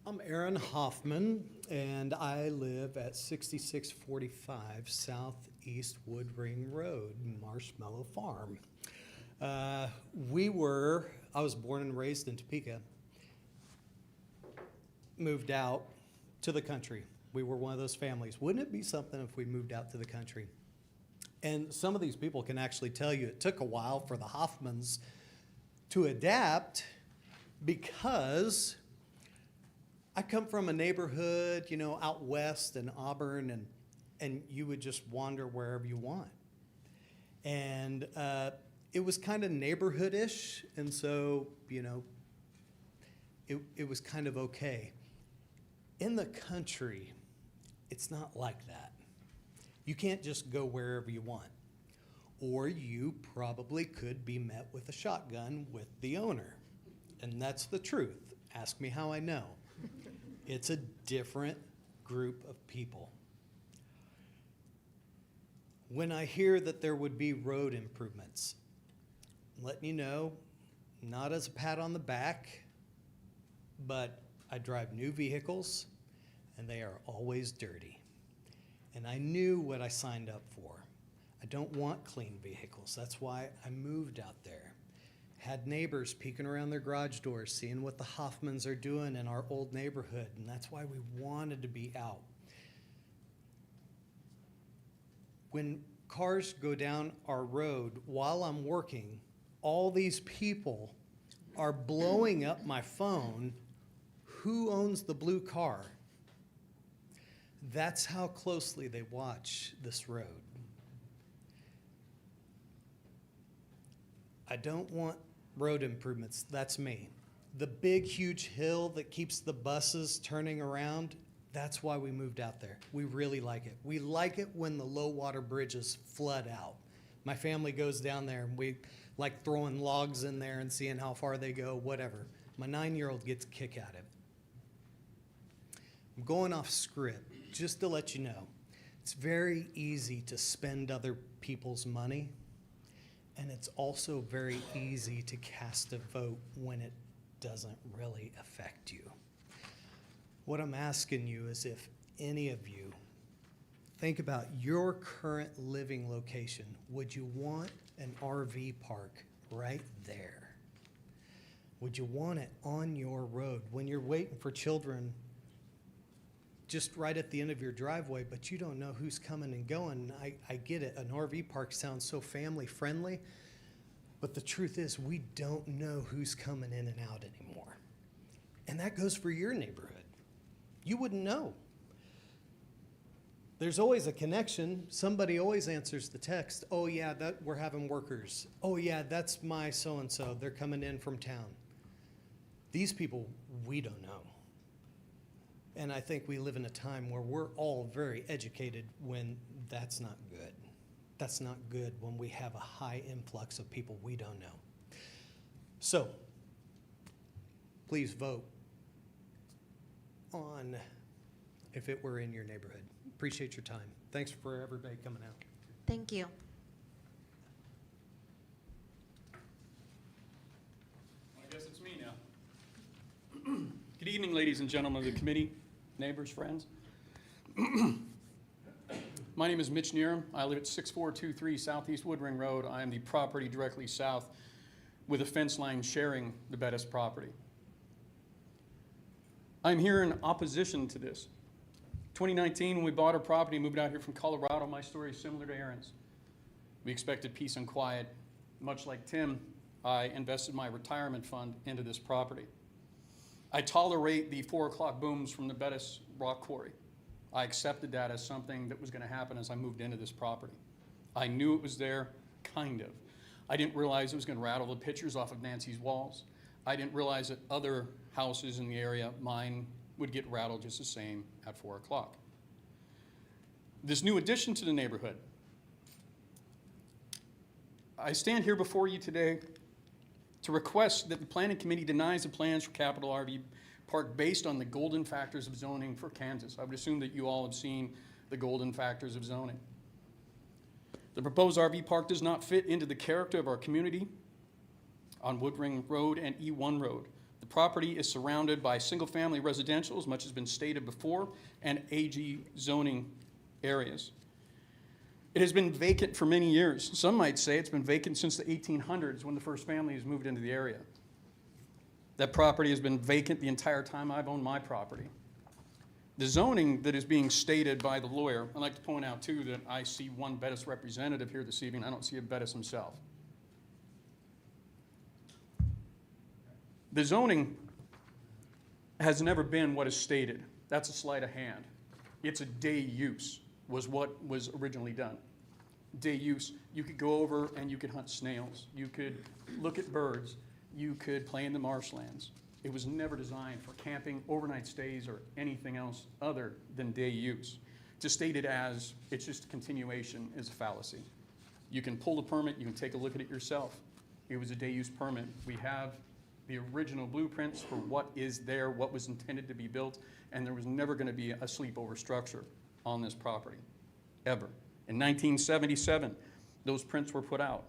I'm Aaron Hoffman, and I live at 6645 Southeast Wood Ring Road, Marshmallow Farm. I was born and raised in Topeka, moved out to the country. We were one of those families. Wouldn't it be something if we moved out to the country? And some of these people can actually tell you it took a while for the Hoffmans to adapt, because I come from a neighborhood, you know, out west in Auburn, and you would just wander wherever you want. And it was kind of neighborhood-ish, and so, you know, it was kind of okay. In the country, it's not like that. You can't just go wherever you want. Or you probably could be met with a shotgun with the owner. And that's the truth. Ask me how I know. It's a different group of people. When I hear that there would be road improvements, I'm letting you know, not as a pat on the back, but I drive new vehicles, and they are always dirty. And I knew what I signed up for. I don't want clean vehicles. That's why I moved out there. Had neighbors peeking around their garage doors, seeing what the Hoffmans are doing in our old neighborhood, and that's why we wanted to be out. When cars go down our road while I'm working, all these people are blowing up my phone. Who owns the blue car? That's how closely they watch this road. I don't want road improvements. That's me. The big, huge hill that keeps the buses turning around, that's why we moved out there. We really like it. We like it when the low water bridges flood out. My family goes down there, and we like throwing logs in there and seeing how far they go, whatever. My 9-year-old gets a kick out of it. I'm going off script, just to let you know. It's very easy to spend other people's money, and it's also very easy to cast a vote when it doesn't really affect you. What I'm asking you is if any of you think about your current living location, would you want an RV park right there? Would you want it on your road when you're waiting for children just right at the end of your driveway, but you don't know who's coming and going? I get it. An RV park sounds so family friendly, but the truth is we don't know who's coming in and out anymore. And that goes for your neighborhood. You wouldn't know. There's always a connection. Somebody always answers the text. Oh yeah, that we're having workers. Oh yeah, that's my so-and-so. They're coming in from town. These people, we don't know. And I think we live in a time where we're all very educated when that's not good. That's not good when we have a high influx of people we don't know. So, please vote on if it were in your neighborhood. Appreciate your time. Thanks for everybody coming out. Thank you. I guess it's me now. Good evening, ladies and gentlemen of the committee, neighbors, friends. My name is Mitch Neerum. I live at 6423 Southeast Woodring Road. I am the property directly south with a fence line sharing the Bettis property. I'm here in opposition to this. 2019, when we bought our property and moved out here from Colorado, my story is similar to Aaron's. We expected peace and quiet. Much like Tim, I invested my retirement fund into this property. I tolerate the 4 o'clock booms from the Bettis rock quarry. I accepted that as something that was going to happen as I moved into this property. I knew it was there, kind of. I didn't realize it was going to rattle the pictures off of Nancy's walls. I didn't realize that other houses in the area, mine, would get rattled just the same at 4 o'clock. This new addition to the neighborhood. I stand here before you today to request that the Planning Committee denies the plans for Capital RV Park based on the golden factors of zoning for Kansas. I would assume that you all have seen the golden factors of zoning. The proposed RV park does not fit into the character of our community on Woodring Road and E1 Road. The property is surrounded by single-family residential, as much has been stated before, and AG zoning areas. It has been vacant for many years. Some might say it's been vacant since the 1800s when the first families moved into the area. That property has been vacant the entire time I've owned my property. The zoning that is being stated by the lawyer, I'd like to point out too that I see one Bettis representative here this evening. I don't see a Bettis himself. The zoning has never been what is stated. That's a sleight of hand. It's a day use was what was originally done. Day use, you could go over and you could hunt snails. You could look at birds. You could play in the marshlands. It was never designed for camping, overnight stays, or anything else other than day use. To state it as it's just a continuation is a fallacy. You can pull the permit, you can take a look at it yourself. It was a day use permit. We have the original blueprints for what is there, what was intended to be built, and there was never going to be a sleepover structure on this property, ever. In 1977, those prints were put out.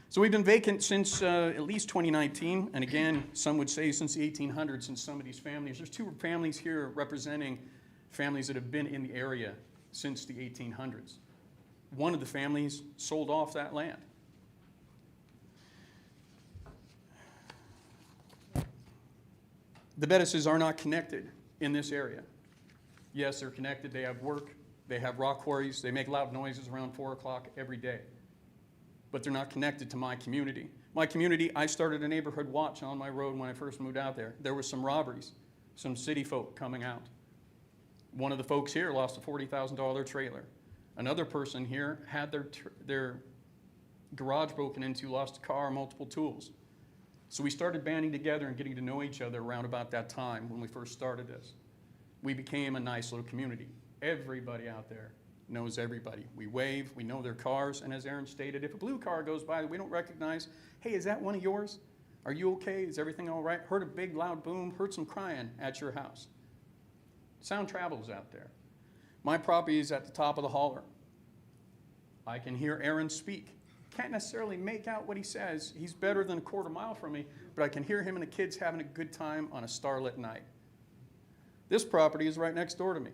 So we've been vacant since at least 2019, and again, some would say since the 1800s, since some of these families. There's 2 families here representing families that have been in the area since the 1800s. One of the families sold off that land. The Bettises are not connected in this area. Yes, they're connected. They have work. They have rock quarries. They make loud noises around 4 o'clock every day. But they're not connected to my community. My community, I started a neighborhood watch on my road when I first moved out there. There were some robberies, some city folk coming out. One of the folks here lost a $40,000 trailer. Another person here had their garage broken into, lost a car, multiple tools. So we started banding together and getting to know each other around about that time when we first started this. We became a nice little community. Everybody out there knows everybody. We wave, we know their cars, and as Aaron stated, if a blue car goes by that we don't recognize, hey, is that one of yours? Are you okay? Is everything all right? Heard a big loud boom, heard some crying at your house. Sound travels out there. My property is at the top of the holler. I can hear Aaron speak. Can't necessarily make out what he says. He's better than a quarter mile from me, but I can hear him and the kids having a good time on a starlit night. This property is right next door to me.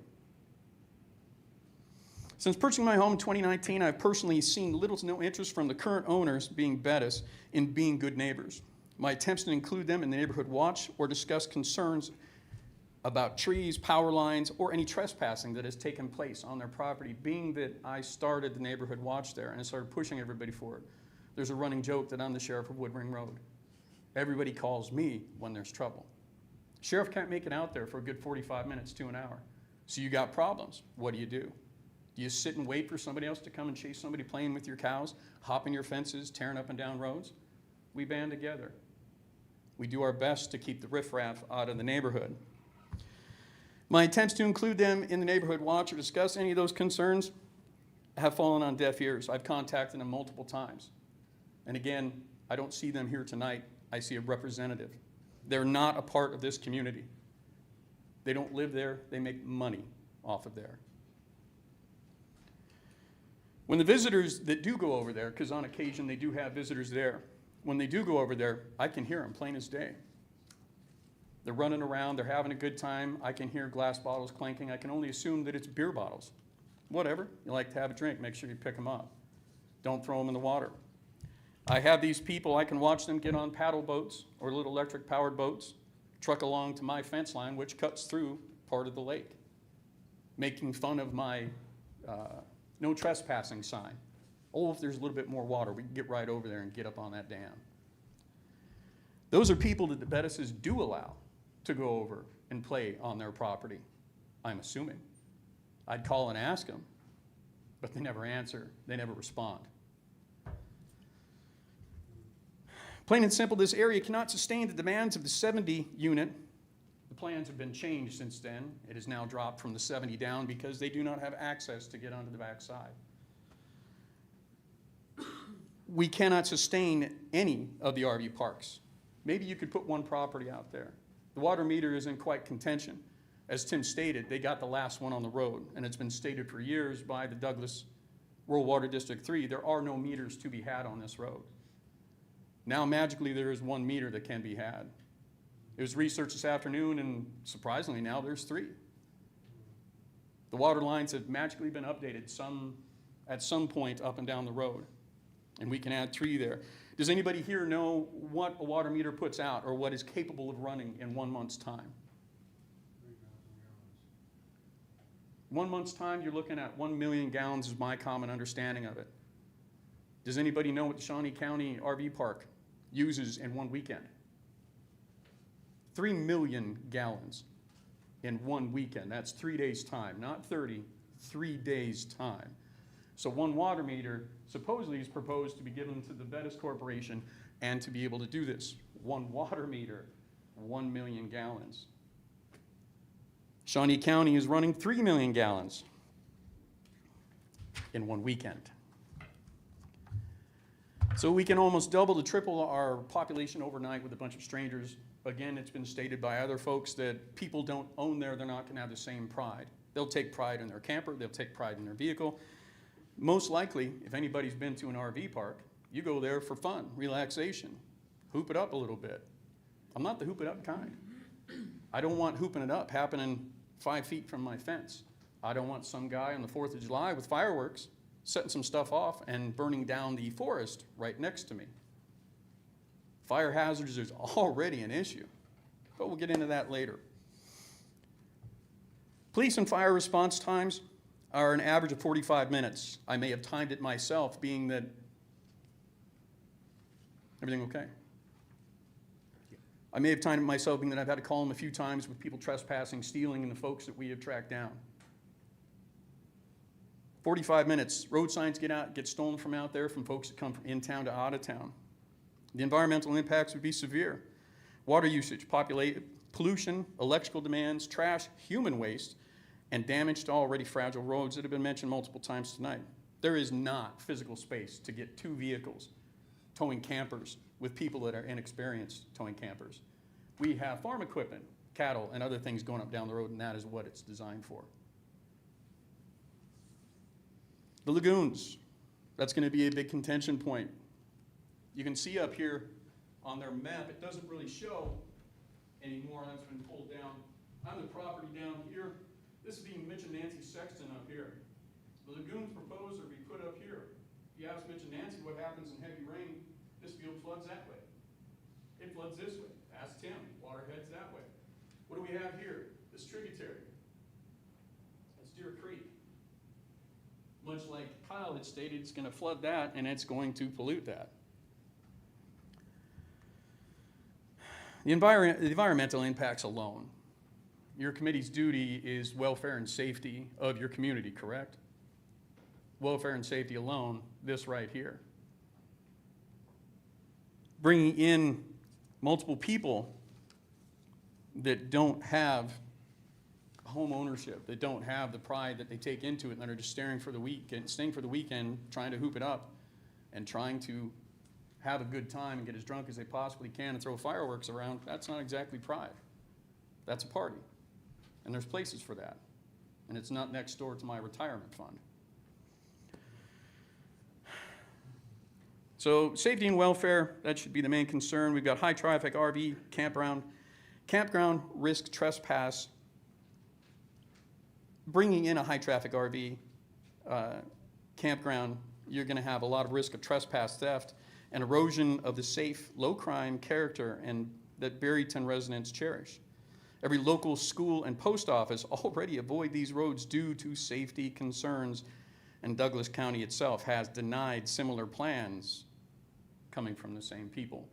Since purchasing my home in 2019, I've personally seen little to no interest from the current owners, being Bettis, in being good neighbors. My attempts to include them in the neighborhood watch or discuss concerns about trees, power lines, or any trespassing that has taken place on their property, being that I started the neighborhood watch there and I started pushing everybody for it. There's a running joke that I'm the sheriff of Woodring Road. Everybody calls me when there's trouble. Sheriff can't make it out there for a good 45 minutes to an hour. So you got problems. What do? Do you sit and wait for somebody else to come and chase somebody playing with your cows, hopping your fences, tearing up and down roads? We band together. We do our best to keep the riffraff out of the neighborhood. My attempts to include them in the neighborhood watch or discuss any of those concerns have fallen on deaf ears. I've contacted them multiple times. And again, I don't see them here tonight. I see a representative. They're not a part of this community. They don't live there. They make money off of there. When the visitors that do go over there, because on occasion they do have visitors there, when they do go over there, I can hear them plain as day. They're running around, they're having a good time. I can hear glass bottles clanking. I can only assume that it's beer bottles. Whatever, you like to have a drink, make sure you pick them up. Don't throw them in the water. I have these people, I can watch them get on paddle boats or little electric powered boats, truck along to my fence line, which cuts through part of the lake, making fun of my no trespassing sign. Oh, if there's a little bit more water, we can get right over there and get up on that dam. Those are people that the Bettises do allow to go over and play on their property, I'm assuming. I'd call and ask them, but they never answer, they never respond. Plain and simple, this area cannot sustain the demands of the 70 unit. The plans have been changed since then. It has now dropped from the 70 down because they do not have access to get onto the back side. We cannot sustain any of the RV parks. Maybe you could put one property out there. The water meter is in quite contention. As Tim stated, they got the last one on the road, and it's been stated for years by the Douglas Rural Water District 3, there are no meters to be had on this road. Now, magically, there is one meter that can be had. It was researched this afternoon, and surprisingly, now there's 3. The water lines have magically been updated at some point up and down the road, and we can add 3 there. Does anybody here know what a water meter puts out or what is capable of running in 1 month's time? 1 month's time, you're looking at 1 million gallons is my common understanding of it. Does anybody know what the Shawnee County RV Park uses in 1 weekend? 3 million gallons in 1 weekend. That's 3 days' time, not 30, 3 days' time. So 1 water meter supposedly is proposed to be given to the Bettis Corporation and to be able to do this. 1 water meter, 1 million gallons. Shawnee County is running 3 million gallons in 1 weekend. So we can almost double to triple our population overnight with a bunch of strangers. Again, it's been stated by other folks that people don't own there, they're not gonna have the same pride. They'll take pride in their camper, they'll take pride in their vehicle. Most likely, if anybody's been to an RV park, you go there for fun, relaxation, hoop it up a little bit. I'm not the hoop it up kind. I don't want hooping it up happening 5 feet from my fence. I don't want some guy on the 4th of July with fireworks setting some stuff off and burning down the forest right next to me. Fire hazards is already an issue, but we'll get into that later. Police and fire response times are an average of 45 minutes. I may have timed it myself, being that, everything okay? I may have timed it myself, being that I've had to call them a few times with people trespassing, stealing, and the folks that we have tracked down. 45 minutes. Road signs get stolen from out there from folks that come from in town to out of town. The environmental impacts would be severe. Water usage, pollution, electrical demands, trash, human waste, and damage to already fragile roads that have been mentioned multiple times tonight. There is not physical space to get 2 vehicles towing campers with people that are inexperienced towing campers. We have farm equipment, cattle, and other things going up down the road, and that is what it's designed for. The lagoons, that's going to be a big contention point. You can see up here on their map, it doesn't really show anymore, that's been pulled down. On the property down here, this is being Mitch and Nancy Sexton up here. The lagoons proposed are to be put up here. If you ask Mitch and Nancy what happens in heavy rain, this field floods that way. It floods this way. Ask Tim, water heads that way. What do we have here? This tributary. That's Deer Creek. Much like Kyle had stated, it's going to flood that and it's going to pollute that. The environmental impacts alone. Your committee's duty is welfare and safety of your community, correct? Welfare and safety alone, this right here. Bringing in multiple people that don't have home ownership, that don't have the pride that they take into it, and that are just staying for the weekend, trying to hoop it up and trying to have a good time and get as drunk as they possibly can and throw fireworks around, that's not exactly pride. That's a party. And there's places for that. And it's not next door to my retirement fund. So safety and welfare, that should be the main concern. We've got high traffic RV, campground risk trespass. Bringing in a high traffic RV campground, you're going to have a lot of risk of trespass, theft, and erosion of the safe, low crime character and that Barryton residents cherish. Every local school and post office already avoid these roads due to safety concerns, and Douglas County itself has denied similar plans coming from the same people.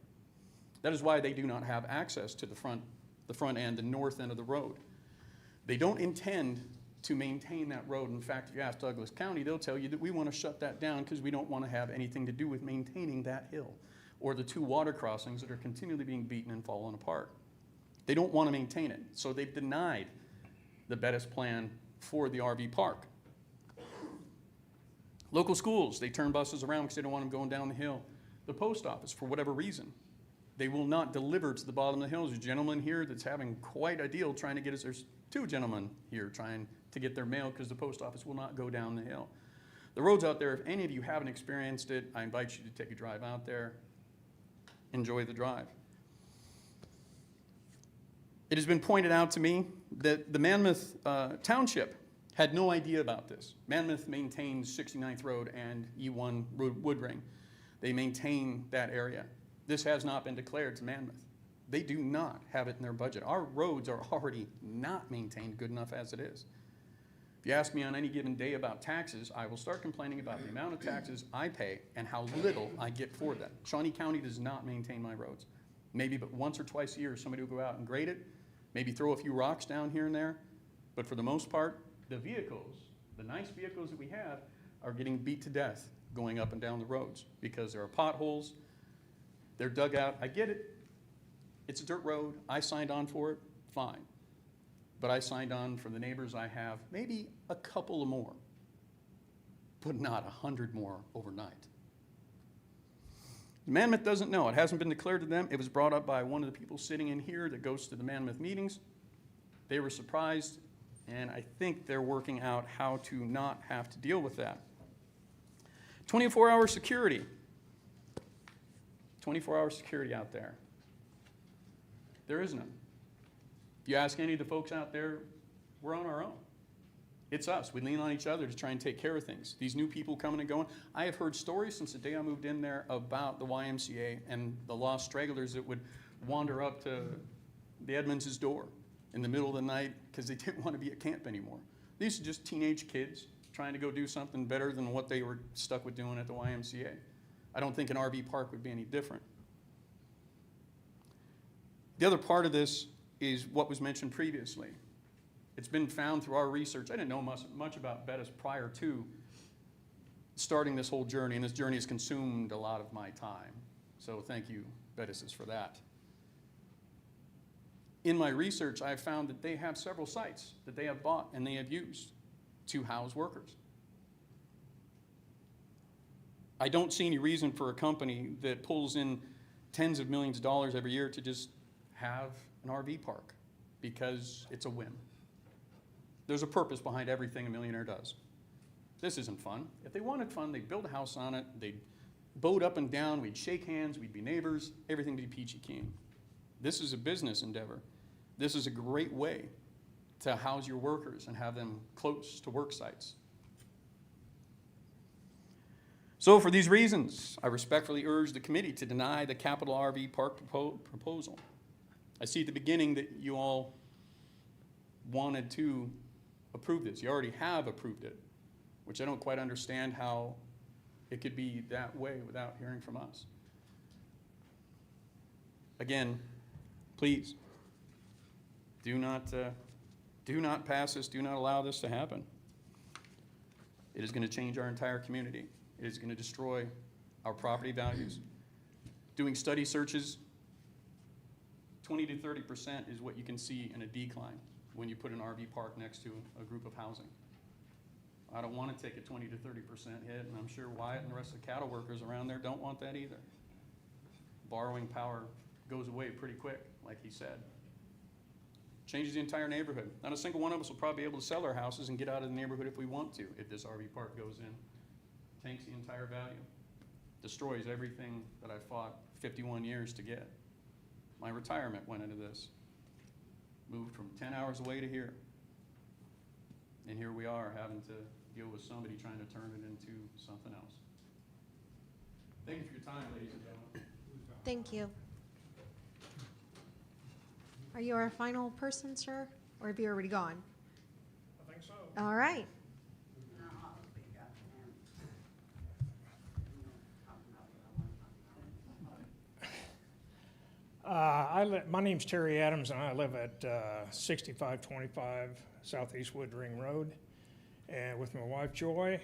That is why they do not have access to the front end, the north end of the road. They don't intend to maintain that road. In fact, if you ask Douglas County, they'll tell you that we want to shut that down because we don't want to have anything to do with maintaining that hill or the two water crossings that are continually being beaten and falling apart. They don't want to maintain it, so they've denied the Bettis plan for the RV park. Local schools, they turn buses around because they don't want them going down the hill. The post office, for whatever reason, they will not deliver to the bottom of the hill. There's a gentleman here that's having quite a deal trying to get us, there's two gentlemen here trying to get their mail because the post office will not go down the hill. The roads out there, if any of you haven't experienced it, I invite you to take a drive out there. Enjoy the drive. It has been pointed out to me that the Monmouth Township had no idea about this. Monmouth maintains 69th Road and E1 Wood Ring. They maintain that area. This has not been declared to Monmouth. They do not have it in their budget. Our roads are already not maintained good enough as it is. If you ask me on any given day about taxes, I will start complaining about the amount of taxes I pay and how little I get for that. Shawnee County does not maintain my roads. Maybe but once or twice a year somebody will go out and grade it, maybe throw a few rocks down here and there, but for the most part, the vehicles, the nice vehicles that we have, are getting beat to death going up and down the roads because there are potholes, they're dug out. I get it. It's a dirt road. I signed on for it, fine. But I signed on for the neighbors I have, maybe a couple of more, but not 100 more overnight. Monmouth doesn't know. It hasn't been declared to them. It was brought up by one of the people sitting in here that goes to the Monmouth meetings. They were surprised, and I think they're working out how to not have to deal with that. 24-hour security. 24-hour security out there. There is none. If you ask any of the folks out there, we're on our own. It's us. We lean on each other to try and take care of things. These new people coming and going. I have heard stories since the day I moved in there about the YMCA and the lost stragglers that would wander up to the Edmonds' door in the middle of the night because they didn't want to be at camp anymore. These are just teenage kids trying to go do something better than what they were stuck with doing at the YMCA. I don't think an RV park would be any different. The other part of this is what was mentioned previously. It's been found through our research. I didn't know much about Bettis prior to starting this whole journey, and this journey has consumed a lot of my time. So thank you, Bettis, for that. In my research, I have found that they have several sites that they have bought and they have used to house workers. I don't see any reason for a company that pulls in tens of millions of dollars every year to just have an RV park because it's a whim. There's a purpose behind everything a millionaire does. This isn't fun. If they wanted fun, they'd build a house on it, they'd boat up and down, we'd shake hands, we'd be neighbors, everything would be peachy keen. This is a business endeavor. This is a great way to house your workers and have them close to work sites. So for these reasons, I respectfully urge the committee to deny the capital RV park proposal. I see at the beginning that you all wanted to approve this. You already have approved it, which I don't quite understand how it could be that way without hearing from us. Again, please, do not pass this, do not allow this to happen. It is going to change our entire community. It is going to destroy our property values. Doing study searches, 20 to 30% is what you can see in a decline when you put an RV park next to a group of housing. I don't want to take a 20 to 30% hit, and I'm sure Wyatt and the rest of the cattle workers around there don't want that either. Borrowing power goes away pretty quick, like he said. Changes the entire neighborhood. Not a single one of us will probably be able to sell our houses and get out of the neighborhood if we want to, if this RV park goes in. Tanks the entire value. Destroys everything that I fought 51 years to get. My retirement went into this. Moved from 10 hours away to here. And here we are having to deal with somebody trying to turn it into something else. Thank you for your time, ladies and gentlemen. Thank you. Are you our final person, sir? Or have you already gone? I think so. All right. My name's Terry Adams, and I live at 6525 Southeast Wood Ring Road. And with my wife Joy,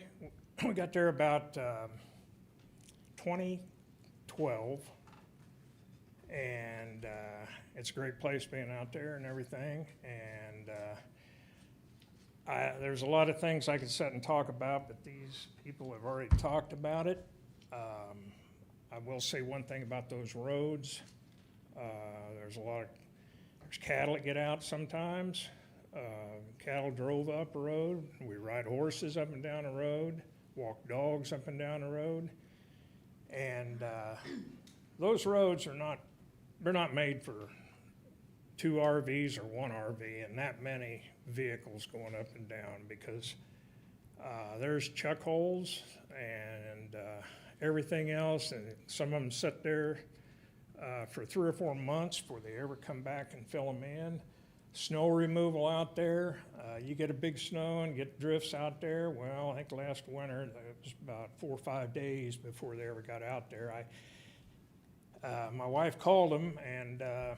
we got there about 2012. And it's a great place being out there and everything. And there's a lot of things I could sit and talk about, but these people have already talked about it. I will say one thing about those roads. There's cattle that get out sometimes. Cattle drove up a road. We ride horses up and down the road, walk dogs up and down the road. And those roads they're not made for 2 RVs or 1 RV and that many vehicles going up and down, because there's chuck holes and everything else, and some of them sit there for 3 or 4 months before they ever come back and fill them in. Snow removal out there, you get a big snow and get drifts out there. Well, I think last winter, it was about 4 or 5 days before they ever got out there. My wife called them, and I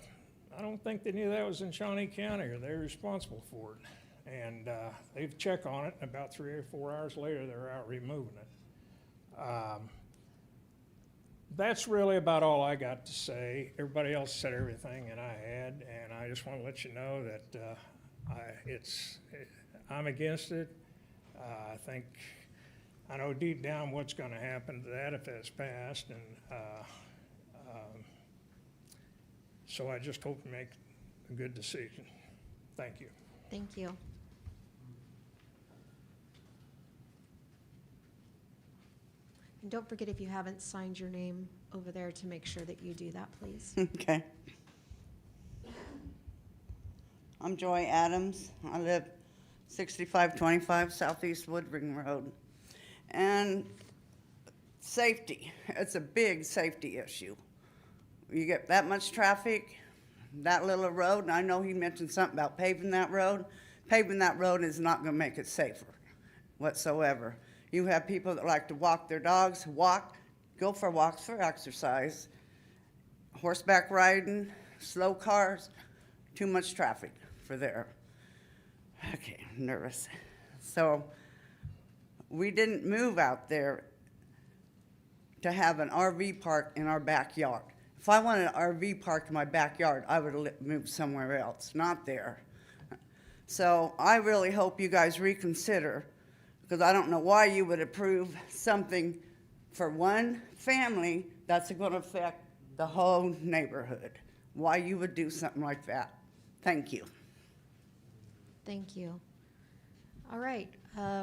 don't think they knew that was in Shawnee County, or they're responsible for it. And they've checked on it, and about 3 or 4 hours later, they're out removing it. That's really about all I got to say. Everybody else said everything that I had, and I just want to let you know that I'm against it. I know deep down what's going to happen to that if it's passed, and so I just hope to make a good decision. Thank you. Thank you. And don't forget, if you haven't signed your name over there, to make sure that you do that, please. Okay. I'm Joy Adams. I live 6525 Southeast Wood Ring Road. And safety, it's a big safety issue. You get that much traffic, that little road, and I know he mentioned something about paving that road. Paving that road is not gonna make it safer whatsoever. You have people that like to walk their dogs, go for walks for exercise, horseback riding, slow cars, too much traffic for there. Okay, I'm nervous. So we didn't move out there to have an RV park in our backyard. If I wanted an RV park in my backyard, I would have moved somewhere else, not there. So I really hope you guys reconsider, because I don't know why you would approve something for one family that's going to affect the whole neighborhood, why you would do something like that. Thank you. Thank you. All right,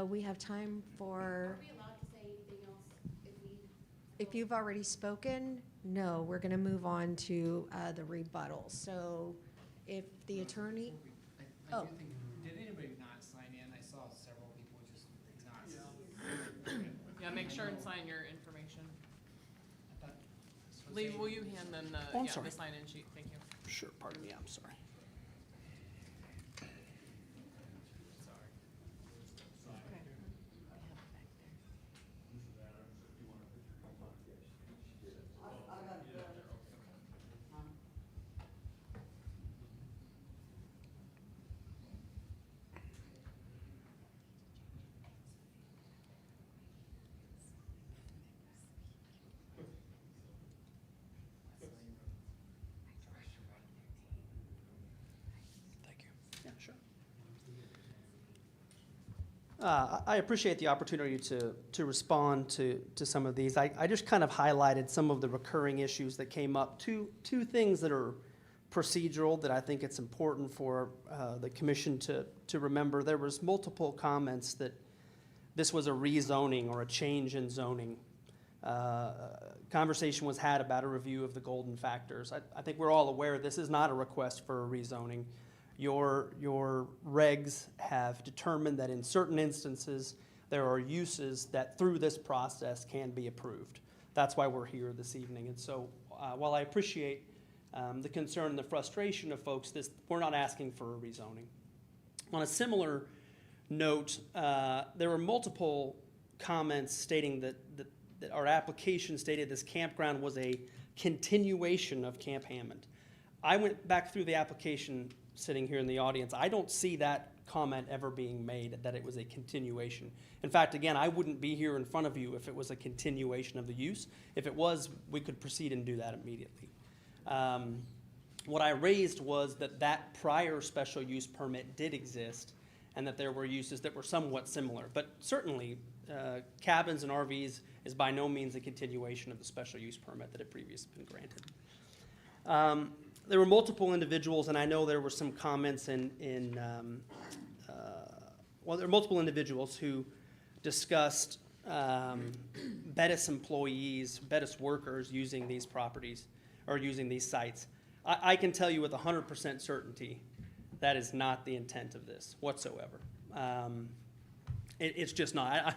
we have time for. Are we allowed to say anything else if we? If you've already spoken, no, we're going to move on to the rebuttal. So if the attorney, I oh, do think, did anybody not sign in? I saw several people just not. Yeah, make sure and sign your information. I thought this was Lee, a- will you hand them the, Oh, I'm yeah, sorry. the sign-in sheet? Thank you. Sure, pardon me, I'm sorry. Thank you. Yeah, sure. I appreciate the opportunity to respond to some of these. I just kind of highlighted some of the recurring issues that came up. Two things that are procedural that I think it's important for the commission to remember. There was multiple comments that this was a rezoning or a change in zoning. Conversation was had about a review of the golden factors. I think we're all aware this is not a request for a rezoning. Your regs have determined that in certain instances, there are uses that through this process can be approved. That's why we're here this evening. And so while I appreciate the concern and the frustration of folks, we're not asking for a rezoning. On a similar note, there were multiple comments stating that our application stated this campground was a continuation of Camp Hammond. I went back through the application sitting here in the audience. I don't see that comment ever being made, that it was a continuation. In fact, again, I wouldn't be here in front of you if it was a continuation of the use. If it was, we could proceed and do that immediately. What I raised was that prior special use permit did exist and that there were uses that were somewhat similar. But certainly, cabins and RVs is by no means a continuation of the special use permit that had previously been granted. There were multiple individuals, and I know there were some comments there were multiple individuals who discussed Bettis employees, Bettis workers using these properties or using these sites. I can tell you with 100% certainty that is not the intent of this whatsoever. It's just not.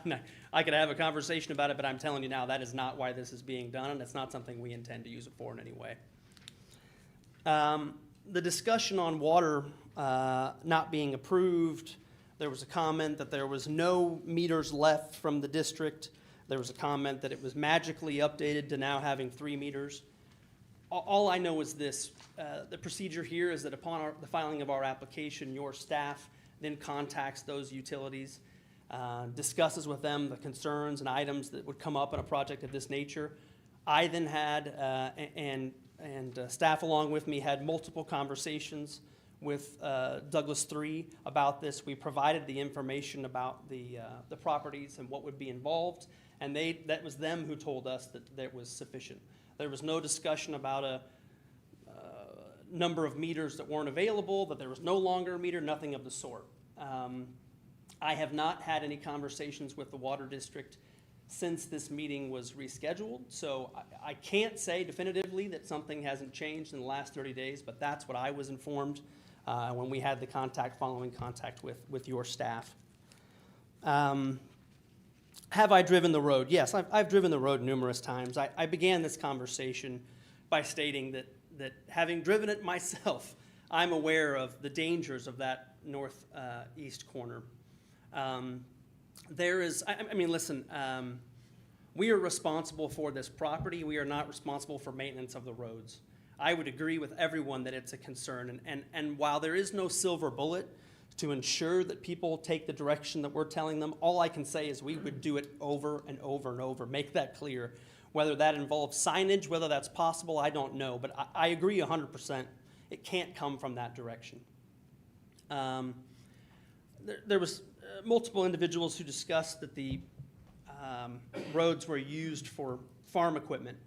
I could have a conversation about it, but I'm telling you now that is not why this is being done, and it's not something we intend to use it for in any way. The discussion on water not being approved, there was a comment that there was no meters left from the district. There was a comment that it was magically updated to now having 3 meters. All I know is this, the procedure here is that upon the filing of our application, your staff then contacts those utilities, discusses with them the concerns and items that would come up in a project of this nature. I then had, and staff along with me had multiple conversations with Douglas 3 about this. We provided the information about the properties and what would be involved, and that was them who told us that was sufficient. There was no discussion about a number of meters that weren't available, that there was no longer a meter, nothing of the sort. I have not had any conversations with the water district since this meeting was rescheduled, so I can't say definitively that something hasn't changed in the last 30 days, but that's what I was informed when we had the following contact with your staff. Have I driven the road? Yes, I've driven the road numerous times. I began this conversation by stating that having driven it myself, I'm aware of the dangers of that northeast corner. Listen, we are responsible for this property. We are not responsible for maintenance of the roads. I would agree with everyone that it's a concern. And while there is no silver bullet to ensure that people take the direction that we're telling them, all I can say is we would do it over and over and over, make that clear. Whether that involves signage, whether that's possible, I don't know. But I agree 100%. It can't come from that direction. There was multiple individuals who discussed that the roads were used for farm equipment.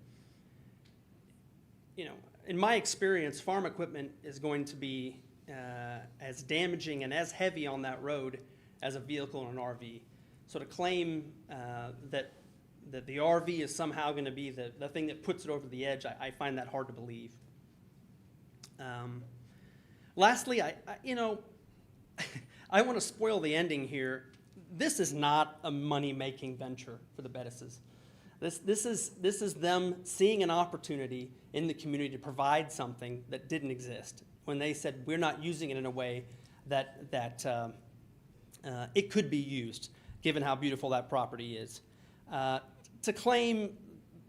you know, in my experience, farm equipment is going to be as damaging and as heavy on that road as a vehicle and an RV. So to claim that the RV is somehow going to be the thing that puts it over the edge, I find that hard to believe. Lastly, I you know, I want to spoil the ending here. This is not a money-making venture for the Bettises. This is them seeing an opportunity in the community to provide something that didn't exist when they said we're not using it in a way that it could be used, given how beautiful that property is. To claim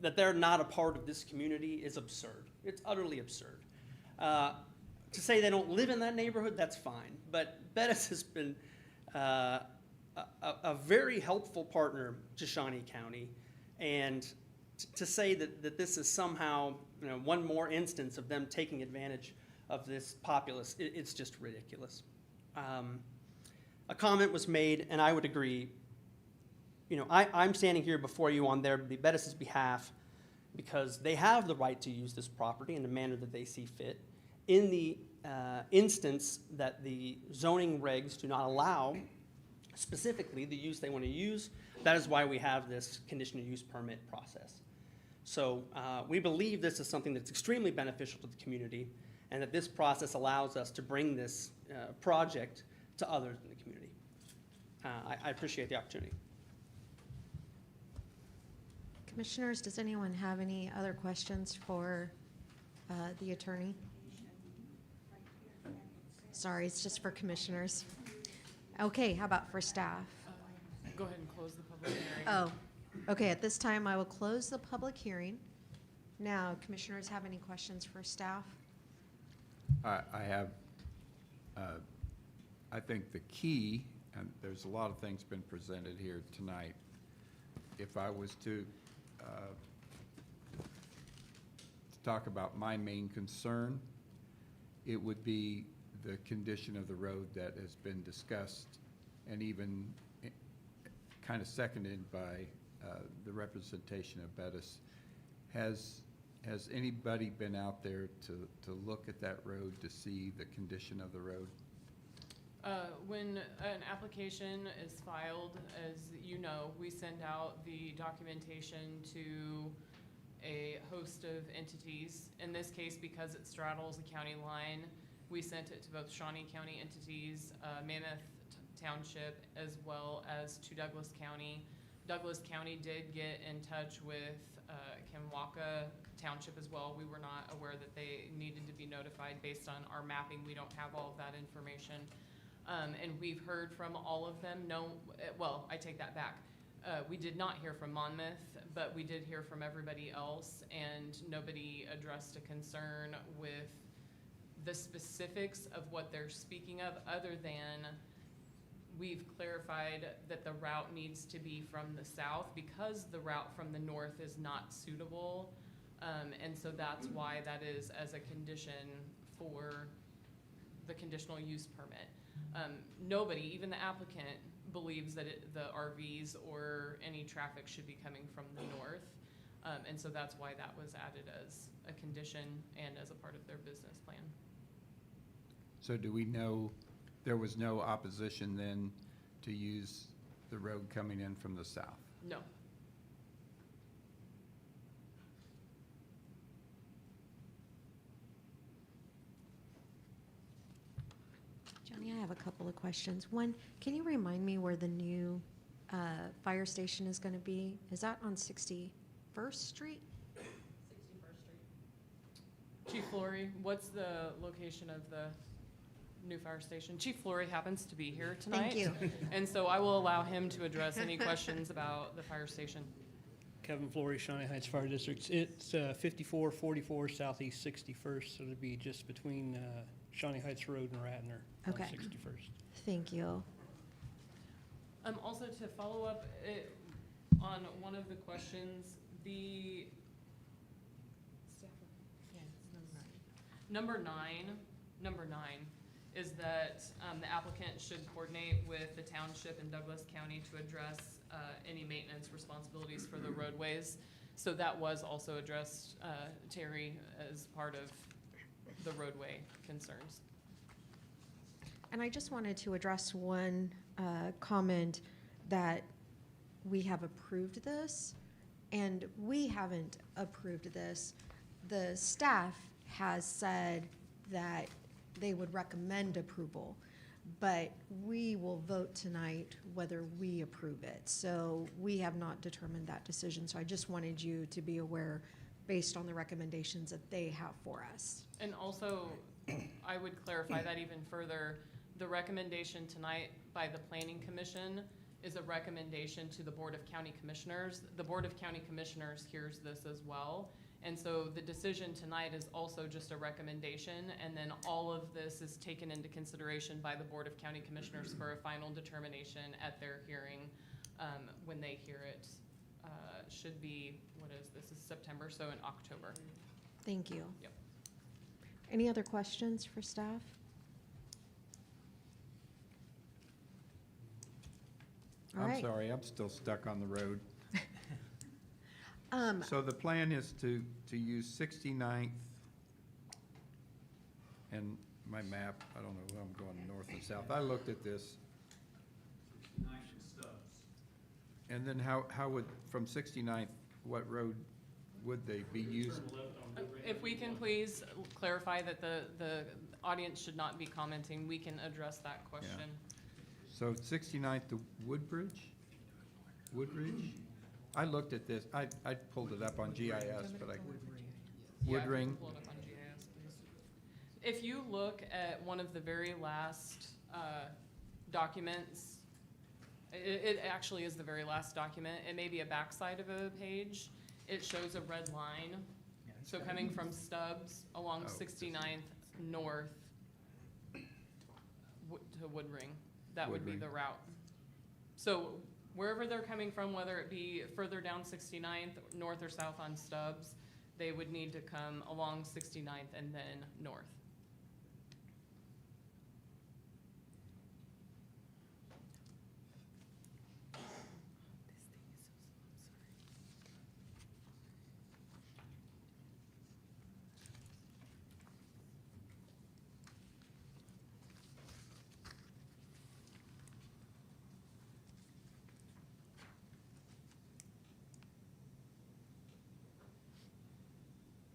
that they're not a part of this community is absurd. It's utterly absurd. To say they don't live in that neighborhood, that's fine. But Bettis has been a very helpful partner to Shawnee County. And to say that this is somehow, you know, one more instance of them taking advantage of this populace, it's just ridiculous. A comment was made, and I would agree. You know, I'm standing here before you on their Bettis' behalf because they have the right to use this property in the manner that they see fit. In the instance that the zoning regs do not allow specifically the use they want to use, that is why we have this conditional use permit process. So we believe this is something that's extremely beneficial to the community and that this process allows us to bring this project to others in the community. I appreciate the opportunity. Commissioners, does anyone have any other questions for the attorney? Sorry, it's just for commissioners. Okay, how about for staff? Go ahead and close the public hearing. Oh, okay, at this time, I will close the public hearing. Now, commissioners have any questions for staff? I have, I think the key, and there's a lot of things been presented here tonight. If I was to talk about my main concern, it would be the condition of the road that has been discussed and even kind of seconded by the representation of Bettis. Has anybody been out there to look at that road to see the condition of the road? When an application is filed, as you know, we send out the documentation to a host of entities. In this case, because it straddles the county line, we sent it to both Shawnee County entities, Mammoth Township, as well as to Douglas County. Douglas County did get in touch with Kanawha Township as well. We were not aware that they needed to be notified based on our mapping. We don't have all of that information. And we've heard from all of them. No, well, I take that back. We did not hear from Monmouth, but we did hear from everybody else, and nobody addressed a concern with the specifics of what they're speaking of, other than we've clarified that the route needs to be from the south because the route from the north is not suitable. And so that's why that is as a condition for the conditional use permit. Nobody, even the applicant, believes that the RVs or any traffic should be coming from the north. And so that's why that was added as a condition and as a part of their business plan. So do we know there was no opposition then to use the road coming in from the south? No. Johnny, I have a couple of questions. One, can you remind me where the new fire station is going to be? Is that on 61st Street? 61st Street. Chief Flory, what's the location of the new fire station? Chief Flory happens to be here tonight. Thank you. And so I will allow him to address any questions about the fire station. Kevin Flory, Shawnee Heights Fire District. It's 5444 Southeast 61st, so it'll be just between Shawnee Heights Road and Ratner on Okay. 61st. Thank you. Also to follow up on one of the questions, the number nine is that the applicant should coordinate with the township and Douglas County to address any maintenance responsibilities for the roadways. So that was also addressed, Terry, as part of the roadway concerns. And I just wanted to address one comment that we have approved this, and we haven't approved this. The staff has said that they would recommend approval, but we will vote tonight whether we approve it. So we have not determined that decision. So I just wanted you to be aware based on the recommendations that they have for us. And also, I would clarify that even further. The recommendation tonight by the Planning Commission is a recommendation to the Board of County Commissioners. The Board of County Commissioners hears this as well. And so the decision tonight is also just a recommendation, and then all of this is taken into consideration by the Board of County Commissioners for a final determination at their hearing, when they hear it. Should be, this is September, so in October. Thank you. Yep. Any other questions for staff? All I'm right. sorry, I'm still stuck on the road. Um, So the plan is to use 69th, and my map, I don't know if I'm going north and south. I looked at this. And then how would, from 69th, what road would they be used? If we can please clarify that the audience should not be commenting, we can address that question. So 69th to Woodbridge? Woodridge? I looked at this, I pulled it up on GIS, but I, Yeah, if you Woodring. can pull it up on GIS, please. If you look at one of the very last documents, it actually is the very last document. It may be a backside of a page. It shows a red line. So coming from Stubbs along 69th north to Woodring, that would be Woodring. the route. So wherever they're coming from, whether it be further down 69th, north or south on Stubbs, they would need to come along 69th and then north.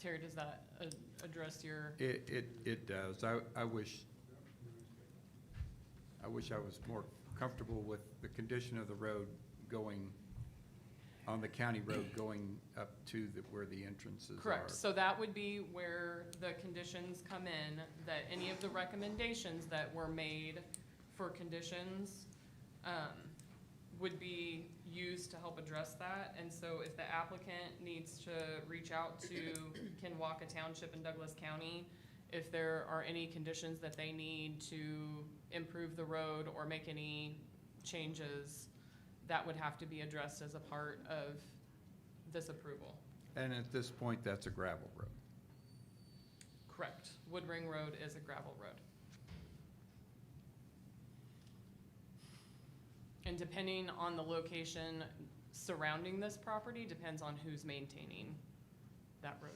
Terry, does that address your? It does. I wish I was more comfortable with the condition of the road going, on the county road going up to where the entrances are. Correct, so that would be where the conditions come in, that any of the recommendations that were made for conditions would be used to help address that. And so if the applicant needs to reach out to Kenwaka Township in Douglas County, if there are any conditions that they need to improve the road or make any changes, that would have to be addressed as a part of this approval. And at this point, that's a gravel road. Correct. Woodring Road is a gravel road. And depending on the location surrounding this property, depends on who's maintaining that road.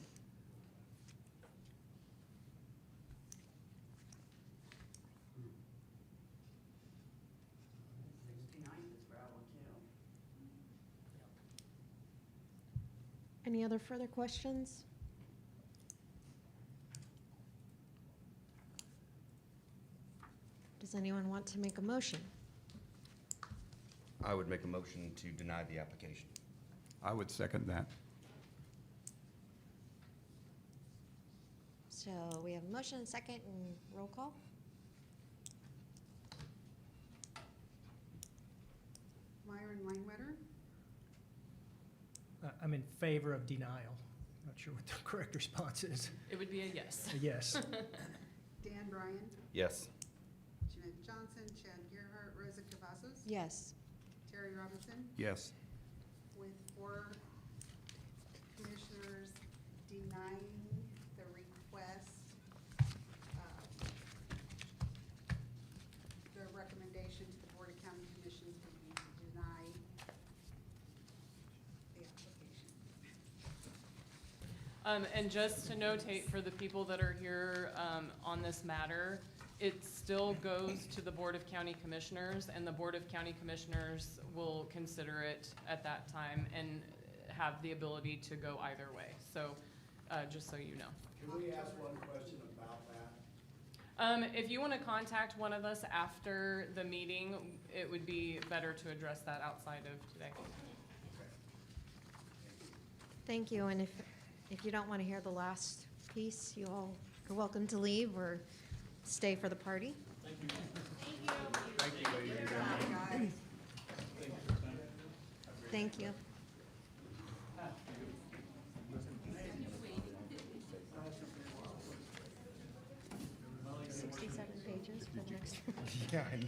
Any other further questions? Does anyone want to make a motion? I would make a motion to deny the application. I would second that. So we have a motion, and second, and roll call. Myron Langwetter, I'm in favor of denial. Not sure what the correct response is. It would be a yes. A yes. Dan Bryan, Yes. Jeanette Johnson, Chad Gerhardt, Rosa Cavazos, Yes. Terry Robinson, Yes. with 4 commissioners denying the request. The recommendation to the Board of County Commissions would be to deny the application. And just to notate for the people that are here on this matter, it still goes to the Board of County Commissioners, and the Board of County Commissioners will consider it at that time and have the ability to go either way. So, just so you know. Can we ask one question about that? If you want to contact one of us after the meeting, it would be better to address that outside of today. Thank you, and if you don't want to hear the last piece, you all are welcome to leave or stay for the party. Thank you, ladies and gentlemen. Thank you. Pages for the next one. Yeah, I know.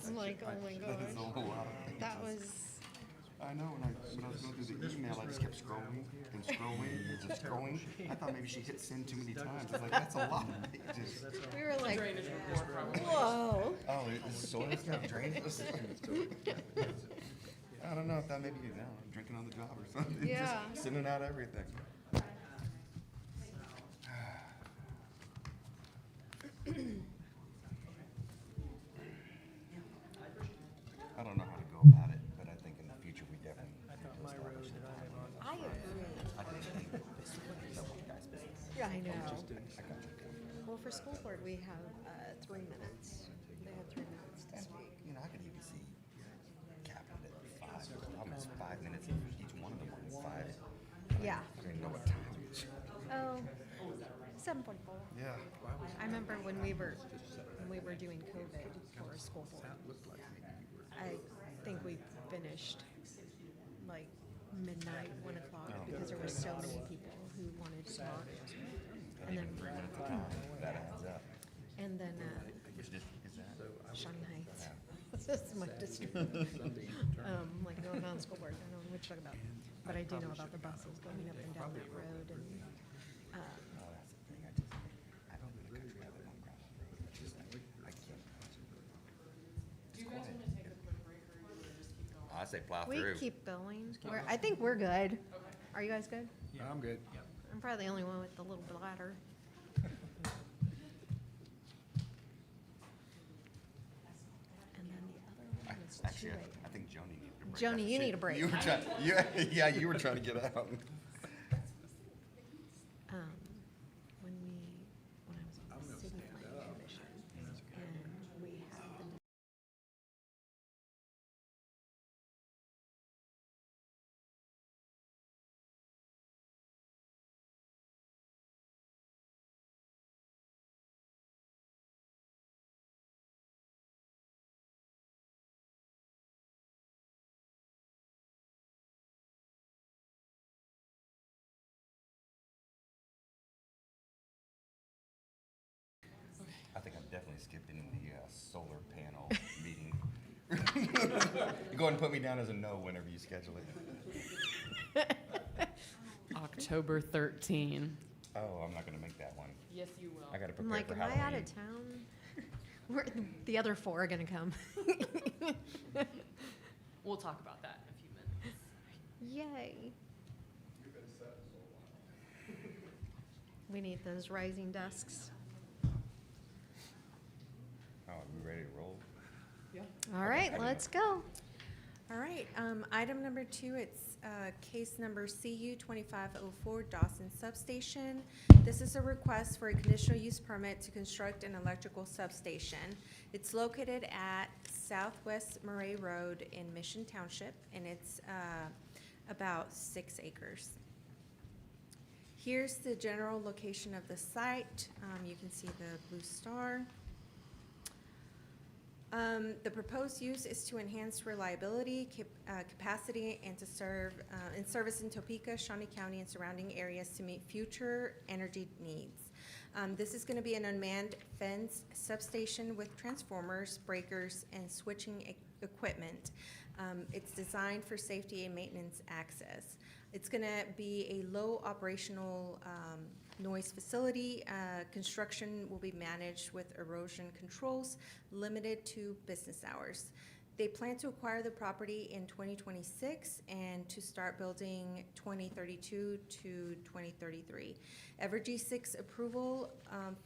I'm like, oh my That is a gosh. whole lot. That was, I know, when I was going through the email, I just kept scrolling and scrolling and scrolling. I thought maybe she hit send too many times. I was like, that's a lot of pages. we were like, Drainage report, probably. whoa. Oh, it's soil stuff, drainage. I don't know, I thought maybe, you know, drinking on the job or something. Yeah. Just sending out everything. I don't know how to go about it, but I think in the future we definitely. I thought my road that I live on. I agree. I think that one guy's business. Yeah, I know. I got you. Well, for school board, we have 3 minutes. They have 3 minutes to speak. You know, I could even see capping it at 5, almost 5 minutes in each one of them on 5. Yeah. I don't even know what time it is. Oh, 7:44. Yeah. I remember when we were doing COVID for school board. I think we finished like midnight, 1 o'clock, because there were so many people who wanted to talk. And then, That adds up. and then Which district is that? Shawnee Heights. This is my district. Like going down school board, I don't know what you're talking about. But I do know about the buses going up and down that road and, Oh, that's the thing. I don't know the country. I live on Cross Road. It's just, I can't. Do you guys want to take a quick break, or you want to just keep going? I say plow we through. keep going. I think we're good. Okay. Are you guys good? I'm good. I'm probably the only one with the little bladder. And then the other one was Actually, 2 I think Joni needed a break. Joni, you need a break. You were trying, yeah, you were trying to get out. When I was on the city planning commission, and we had the I think I'm definitely skipping the solar panel meeting. You go ahead and put me down as a no whenever you schedule it. October 13. Oh, I'm not gonna make that one. Yes, you will. I gotta I'm prepare like, for am I Halloween. out of town? The other 4 are gonna come. We'll talk about that in a few minutes. Yay. We need those rising desks. Oh, are we ready to roll? All right, let's go. All right, item number 2, it's case number CU 2504 Dawson Substation. This is a request for a conditional use permit to construct an electrical substation. It's located at Southwest Murray Road in Mission Township, and it's about 6 acres. Here's the general location of the site. You can see the blue star. The proposed use is to enhance reliability, capacity, and to serve, and service in Topeka, Shawnee County, and surrounding areas to meet future energy needs. This is gonna be an unmanned fence substation with transformers, breakers, and switching equipment. It's designed for safety and maintenance access. It's gonna be a low operational, noise facility. Construction will be managed with erosion controls limited to business hours. They plan to acquire the property in 2026 and to start building 2032 to 2033. Evergy seeks approval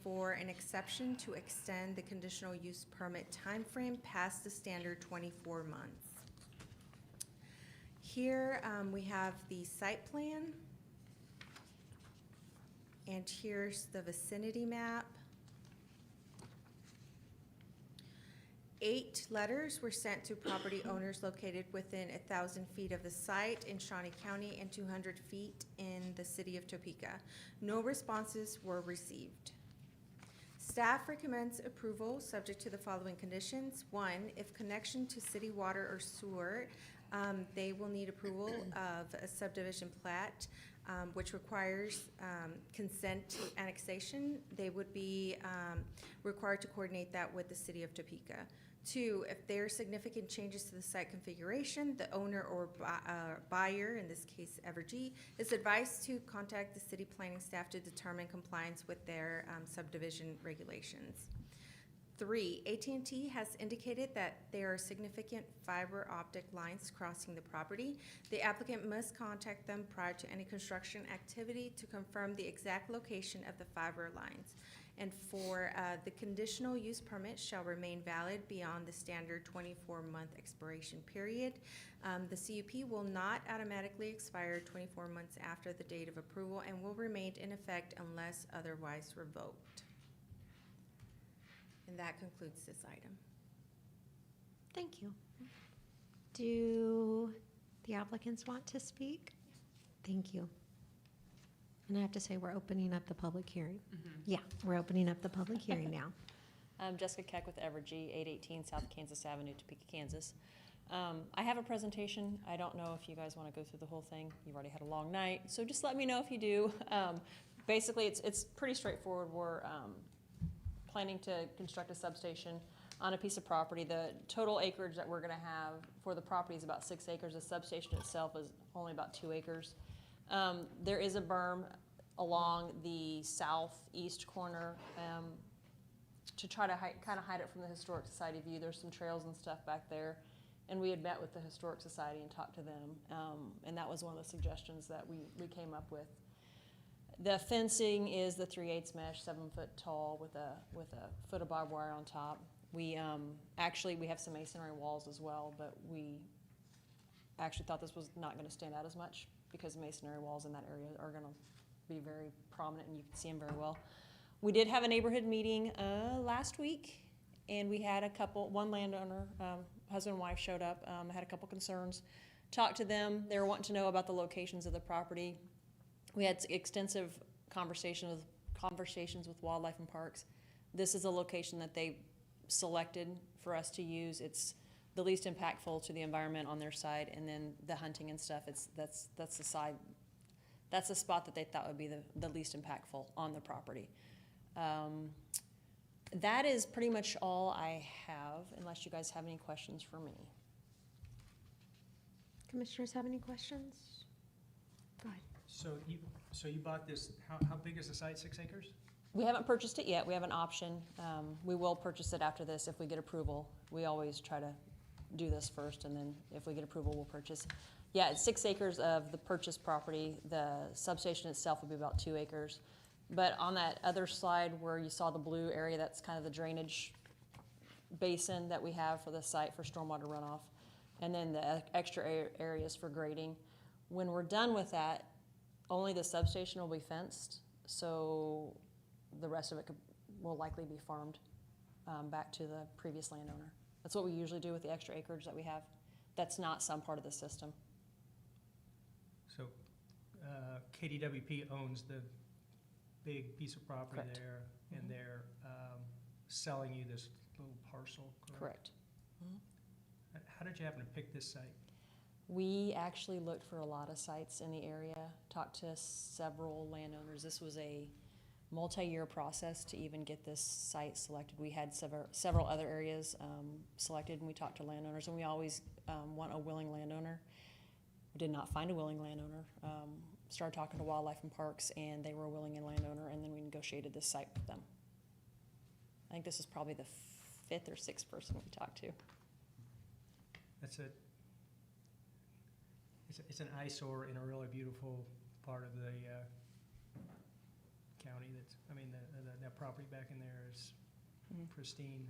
for an exception to extend the conditional use permit timeframe past the standard 24 months. Here we have the site plan, and here's the vicinity map. 8 letters were sent to property owners located within 1,000 feet of the site in Shawnee County and 200 feet in the city of Topeka. No responses were received. Staff recommends approval subject to the following conditions. 1, if connection to city water or sewer, they will need approval of a subdivision plat, which requires consent annexation. They would be required to coordinate that with the city of Topeka. 2, if there are significant changes to the site configuration, the owner or buyer, in this case Evergy, is advised to contact the city planning staff to determine compliance with their subdivision regulations. 3, AT&T has indicated that there are significant fiber optic lines crossing the property. The applicant must contact them prior to any construction activity to confirm the exact location of the fiber lines. And 4, the conditional use permit shall remain valid beyond the standard 24-month expiration period. The CUP will not automatically expire 24 months after the date of approval and will remain in effect unless otherwise revoked. And that concludes this item. Thank you. Do the applicants want to speak? Thank you. And I have to say, we're opening up the public hearing. Yeah, we're opening up the public hearing now. I'm Jessica Keck with Evergy, 818 South Kansas Avenue, Topeka, Kansas. I have a presentation. I don't know if you guys want to go through the whole thing. You've already had a long night, so just let me know if you do. Basically, it's pretty straightforward. We're planning to construct a substation on a piece of property. The total acreage that we're going to have for the property is about 6 acres. The substation itself is only about 2 acres. There is a berm along the southeast corner to try to kind of hide it from the Historic Society view. There's some trails and stuff back there, and we had met with the Historic Society and talked to them, and that was one of the suggestions that we came up with. The fencing is the 3/8 mesh, 7 foot tall with a foot of barbed wire on top. We actually have some masonry walls as well, but we actually thought this was not going to stand out as much because masonry walls in that area are going to be very prominent and you can see them very well. We did have a neighborhood meeting last week, and we had one landowner, husband and wife showed up, had a couple concerns, talked to them. They were wanting to know about the locations of the property. We had extensive conversations with Wildlife and Parks. This is a location that they selected for us to use. It's the least impactful to the environment on their side, and then the hunting and stuff, that's the side, that's the spot that they thought would be the least impactful on the property. That is pretty much all I have, unless you guys have any questions for me. Commissioners have any questions? Go ahead. So you bought this, how big is the site, 6 acres? We haven't purchased it yet. We have an option. We will purchase it after this if we get approval. We always try to do this first, and then if we get approval, we'll purchase. Yeah, it's 6 acres of the purchased property. The substation itself will be about 2 acres. But on that other slide where you saw the blue area, that's kind of the drainage basin that we have for the site for stormwater runoff, and then the extra areas for grading. When we're done with that, only the substation will be fenced, so the rest of it will likely be farmed back to the previous landowner. That's what we usually do with the extra acreage that we have. That's not some part of the system. So KDWP owns the big piece of property Correct. there, and they're selling you this little parcel, correct? Correct. How did you happen to pick this site? We actually looked for a lot of sites in the area, talked to several landowners. This was a multi-year process to even get this site selected. We had several other areas selected, and we talked to landowners, and we always want a willing landowner. We did not find a willing landowner. Started talking to Wildlife and Parks, and they were a willing landowner, and then we negotiated this site with them. I think this is probably the 5th or 6th person we talked to. it's an eyesore in a really beautiful part of the county. That property back in there is pristine.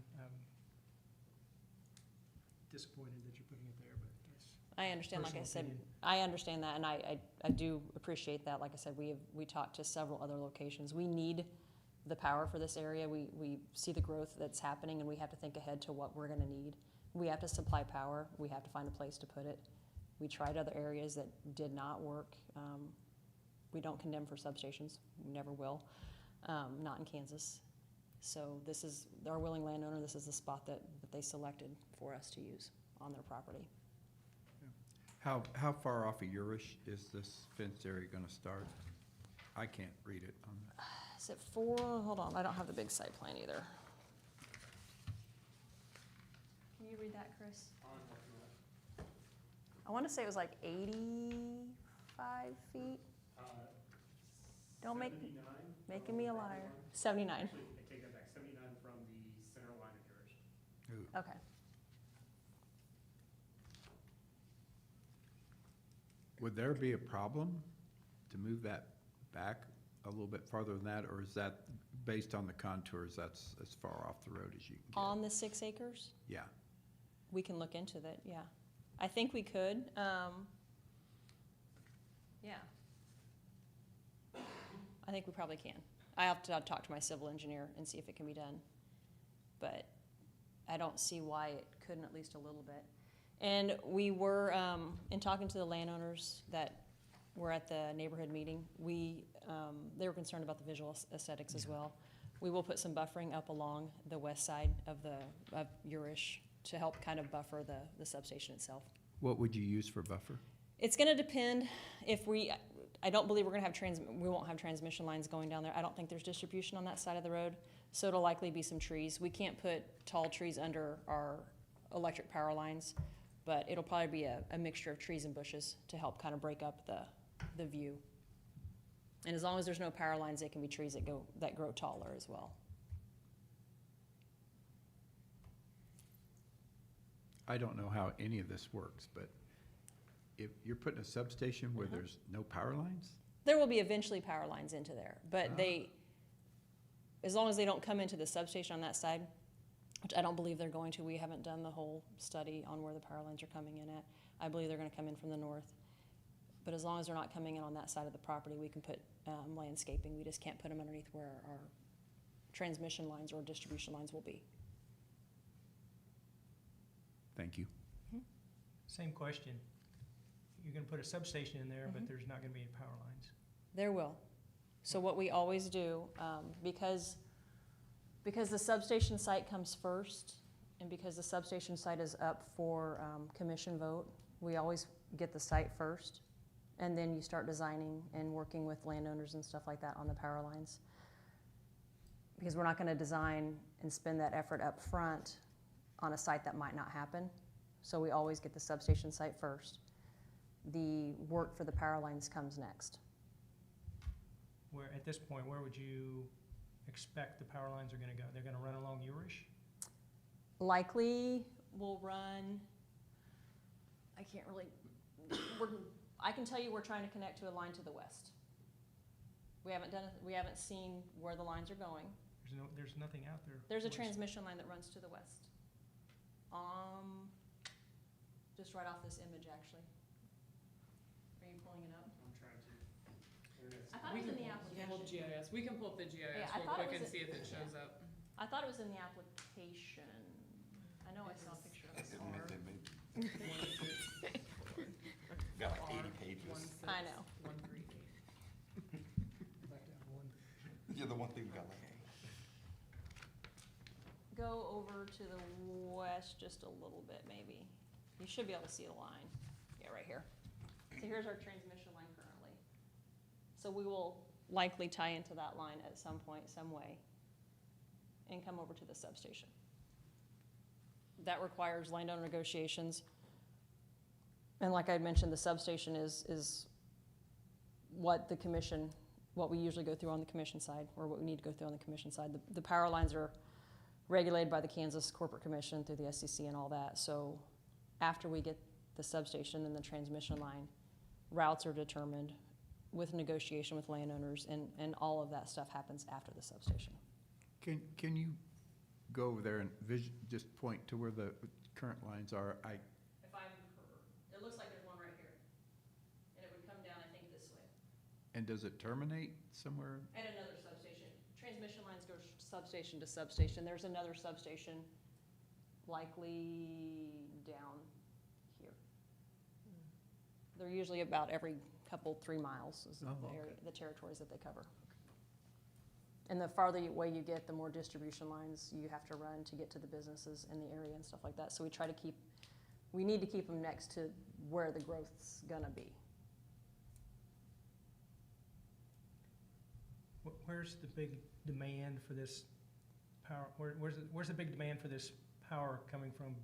Disappointed that you're putting it there, but that's I understand, like I personal said, opinion. I understand that, and I do appreciate that. Like I said, we talked to several other locations. We need the power for this area. We see the growth that's happening, and we have to think ahead to what we're gonna need. We have to supply power. We have to find a place to put it. We tried other areas that did not work. We don't condemn for substations. We never will, not in Kansas. So this is our willing landowner. This is the spot that they selected for us to use on their property. How far off of Urish is this fence area gonna start? I can't read it on the. Is it 4? Hold on, I don't have the big site plan either. Can you read that, Chris? I want to say it was like 85 feet. Don't making me a liar. 79. Actually, I take that back, 79 from the center line of yours. Okay. Would there be a problem to move that back a little bit farther than that, or is that based on the contours, that's as far off the road as you can get? On the 6 acres? Yeah. We can look into that, yeah. I think we could. Yeah. I think we probably can. I have to talk to my civil engineer and see if it can be done. But I don't see why it couldn't at least a little bit. And we were, in talking to the landowners that were at the neighborhood meeting, they were concerned about the visual aesthetics as well. We will put some buffering up along the west side of Urish to help kind of buffer the substation itself. What would you use for buffer? It's gonna depend if I don't believe we're gonna have we won't have transmission lines going down there. I don't think there's distribution on that side of the road, so it'll likely be some trees. We can't put tall trees under our electric power lines, but it'll probably be a mixture of trees and bushes to help kind of break up the view. And as long as there's no power lines, they can be trees that grow taller as well. I don't know how any of this works, but if you're putting a substation where there's no power lines? There will be eventually power lines into there, but as long as they don't come into the substation on that side, which I don't believe they're going to. We haven't done the whole study on where the power lines are coming in at. I believe they're gonna come in from the north. But as long as they're not coming in on that side of the property, we can put landscaping. We just can't put them underneath where our transmission lines or distribution lines will be. Thank you. Same question. You're gonna put a substation in there, but there's not gonna be any power lines. There will. So what we always do, because the substation site comes first, and because the substation site is up for commission vote, we always get the site first, and then you start designing and working with landowners and stuff like that on the power lines. Because we're not gonna design and spend that effort up front on a site that might not happen. So we always get the substation site first. The work for the power lines comes next. Where, at this point, where would you expect the power lines are gonna go? They're gonna run along Urish? Likely will run, I can't really, I can tell you we're trying to connect to a line to the west. We haven't seen where the lines are going. There's nothing out there. There's a west. transmission line that runs to the west. Just right off this image, actually. Are you pulling it up? I'm trying to. I thought it was in the application. GIS. We can pull up the GIS Yeah, I real thought it quick and was see if it shows up. I thought it was in the application. I know I saw a picture of it. Got like 80 pages. I know. 138. You're the one thing we got like. Go over to the west just a little bit, maybe. You should be able to see the line. Yeah, right here. So here's our transmission line currently. So we will likely tie into that line at some point, some way, and come over to the substation. That requires landowner negotiations. And like I mentioned, the substation is what the commission, what we usually go through on the commission side, or what we need to go through on the commission side. The power lines are regulated by the Kansas Corporate Commission through the SEC and all that. So after we get the substation and the transmission line, routes are determined with negotiation with landowners, and all of that stuff happens after the substation. Can you go over there and just point to where the current lines are? If I'm, it looks like there's one right here, and it would come down, I think, this way. And does it terminate somewhere? At another substation. Transmission lines go substation to substation. There's another substation likely down here. They're usually about every couple, 3 miles is the area, the territories that they cover. And the farther away you get, the more distribution lines you have to run to get to the businesses in the area and stuff like that. So we try to we need to keep them next to where the growth's gonna be. Where's the big demand for this power, where's the big demand for this power coming from?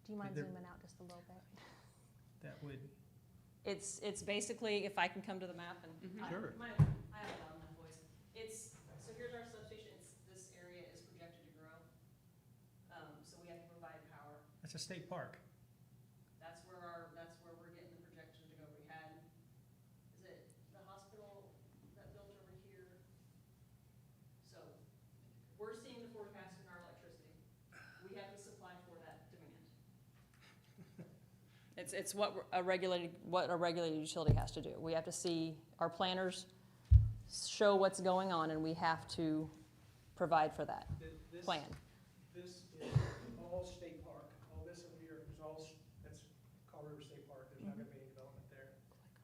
Do you mind There- zooming out just a little bit? That would, It's basically, if I can come to the map and. Sure. I have a loud enough voice. So here's our substation, this area is projected to grow. So we have to provide power. that's a state park. That's where we're getting the projection to go. We had, is it the hospital that built over here? So we're seeing the forecast in our electricity. We have to supply for that demand. It's what a regulated utility has to do. We have to see, our planners show what's going on, and we have to provide for that plan. This is all state park. All this over here is all, that's Call River State Park. There's not gonna be any development there.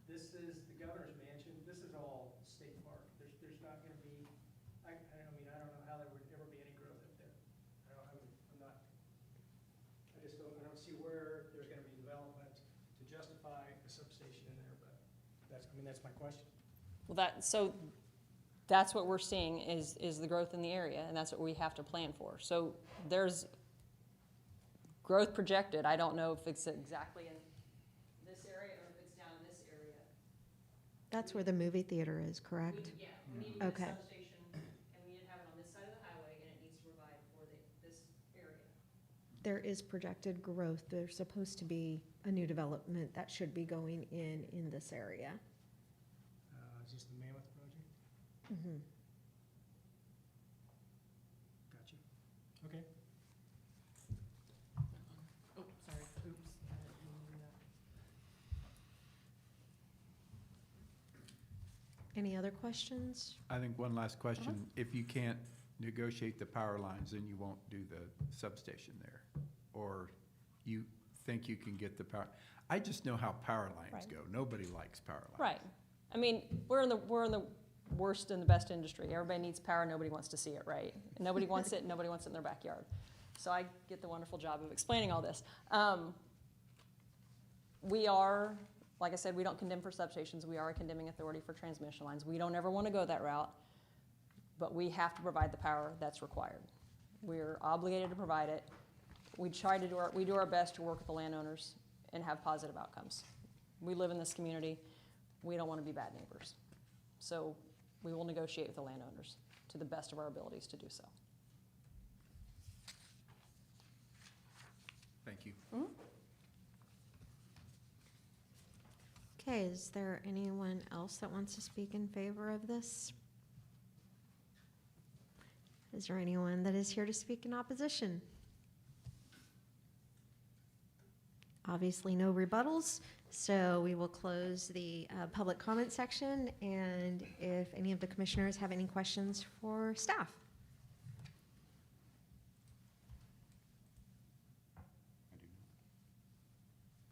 This is the governor's mansion. This is all state park. There's not gonna be, I don't know how there would ever be any growth up there. I don't see where there's gonna be development to justify a substation in there, but that's my question. Well, that's what we're seeing is the growth in the area, and that's what we have to plan for. So there's growth projected. I don't know if it's exactly in this area or if it's down in this area. That's where the movie theater is, correct? We need to get Okay. a substation, and we need to have it on this side of the highway, and it needs to provide for this area. There is projected growth. There's supposed to be a new development that should be going in this area. Is this the Mammoth project? Mhm. Gotcha. Okay. Oh, sorry, oops. I didn't mean to do that. Any other questions? I think one last question. If you can't negotiate the power lines, then you won't do the substation there? Or you think you can get the power? I just know how power lines Right. go. Nobody likes power lines. Right. I mean, we're in the worst and the best industry. Everybody needs power, nobody wants to see it, right? Nobody wants it, nobody wants it in their backyard. So I get the wonderful job of explaining all this. We are, like I said, we don't condemn for substations. We are a condemning authority for transmission lines. We don't ever want to go that route, but we have to provide the power that's required. We're obligated to provide it. We do our best to work with the landowners and have positive outcomes. We live in this community. We don't want to be bad neighbors. So we will negotiate with the landowners to the best of our abilities to do so. Thank you. Okay, is there anyone else that wants to speak in favor of this? Is there anyone that is here to speak in opposition? Obviously, no rebuttals, so we will close the public comment section, and if any of the commissioners have any questions for staff.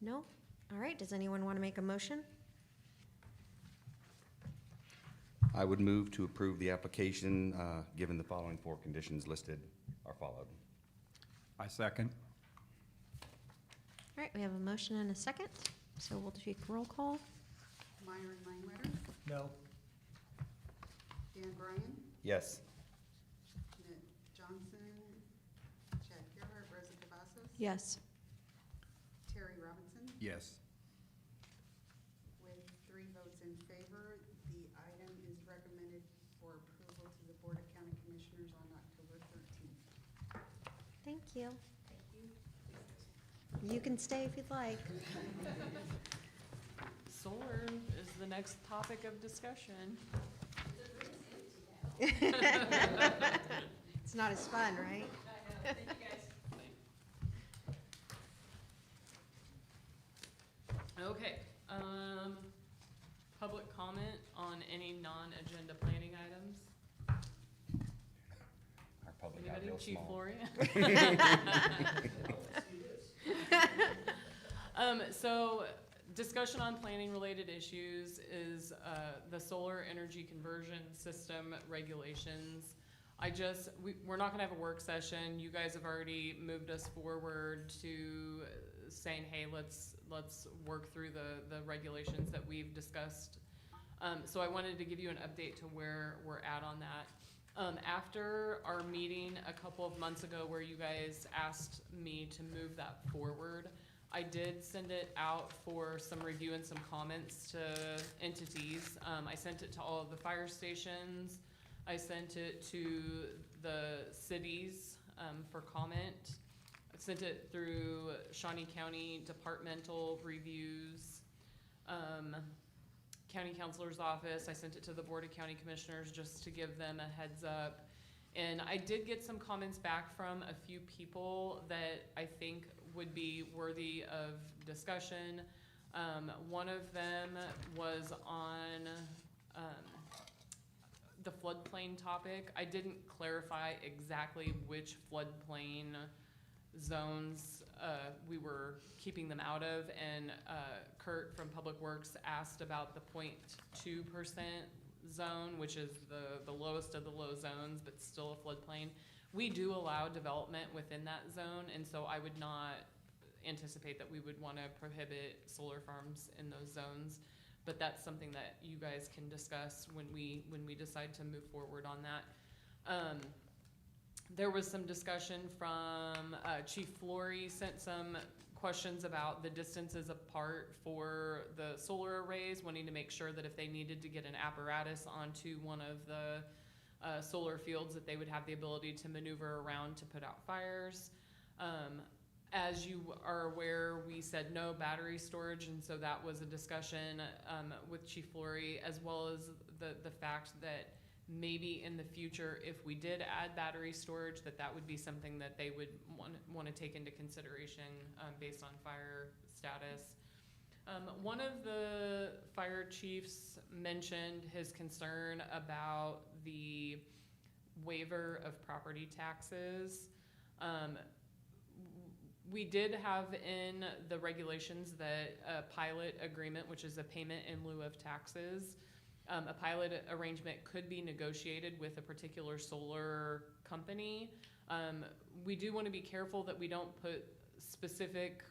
No? All right, does anyone want to make a motion? I would move to approve the application, given the following 4 conditions listed are followed. I second. All right, we have a motion and a second, so we'll take roll call. Myron Langwetter, No. Dan Bryan, Yes. Nick Johnson, Chad Gerhardt, Rosa Cavazos, Yes. Terry Robinson. Yes. With 3 votes in favor, the item is recommended for approval to the Board of County Commissioners on October 13th. Thank you. Thank you. You can stay if you'd like. Solar is the next topic of discussion. It's not as fun, right? Okay, public comment on any non-agenda planning items? Our public got Anybody? real Chief small. Flory? So, discussion on planning-related issues is the solar energy conversion system regulations. We're not gonna have a work session. You guys have already moved us forward to saying, hey, let's work through the regulations that we've discussed. So I wanted to give you an update to where we're at on that. After our meeting a couple of months ago where you guys asked me to move that forward, I did send it out for some review and some comments to entities. I sent it to all of the fire stations. I sent it to the cities for comment. I sent it through Shawnee County departmental reviews, county counselor's office. I sent it to the Board of County Commissioners just to give them a heads up. And I did get some comments back from a few people that I think would be worthy of discussion. One of them was on the floodplain topic. I didn't clarify exactly which floodplain zones we were keeping them out of, and Kurt from Public Works asked about the 0.2% zone, which is the lowest of the low zones, but still a floodplain. We do allow development within that zone, and so I would not anticipate that we would want to prohibit solar farms in those zones. But that's something that you guys can discuss when we decide to move forward on that. There was some discussion from Chief Flory sent some questions about the distances apart for the solar arrays, wanting to make sure that if they needed to get an apparatus onto one of the solar fields, that they would have the ability to maneuver around to put out fires. As you are aware, we said no battery storage, and so that was a discussion with Chief Flory, as well as the fact that maybe in the future, if we did add battery storage, that would be something that they would want to take into consideration based on fire status. One of the fire chiefs mentioned his concern about the waiver of property taxes. We did have in the regulations that a pilot agreement, which is a payment in lieu of taxes, a pilot arrangement could be negotiated with a particular solar company. We do want to be careful that we don't put specific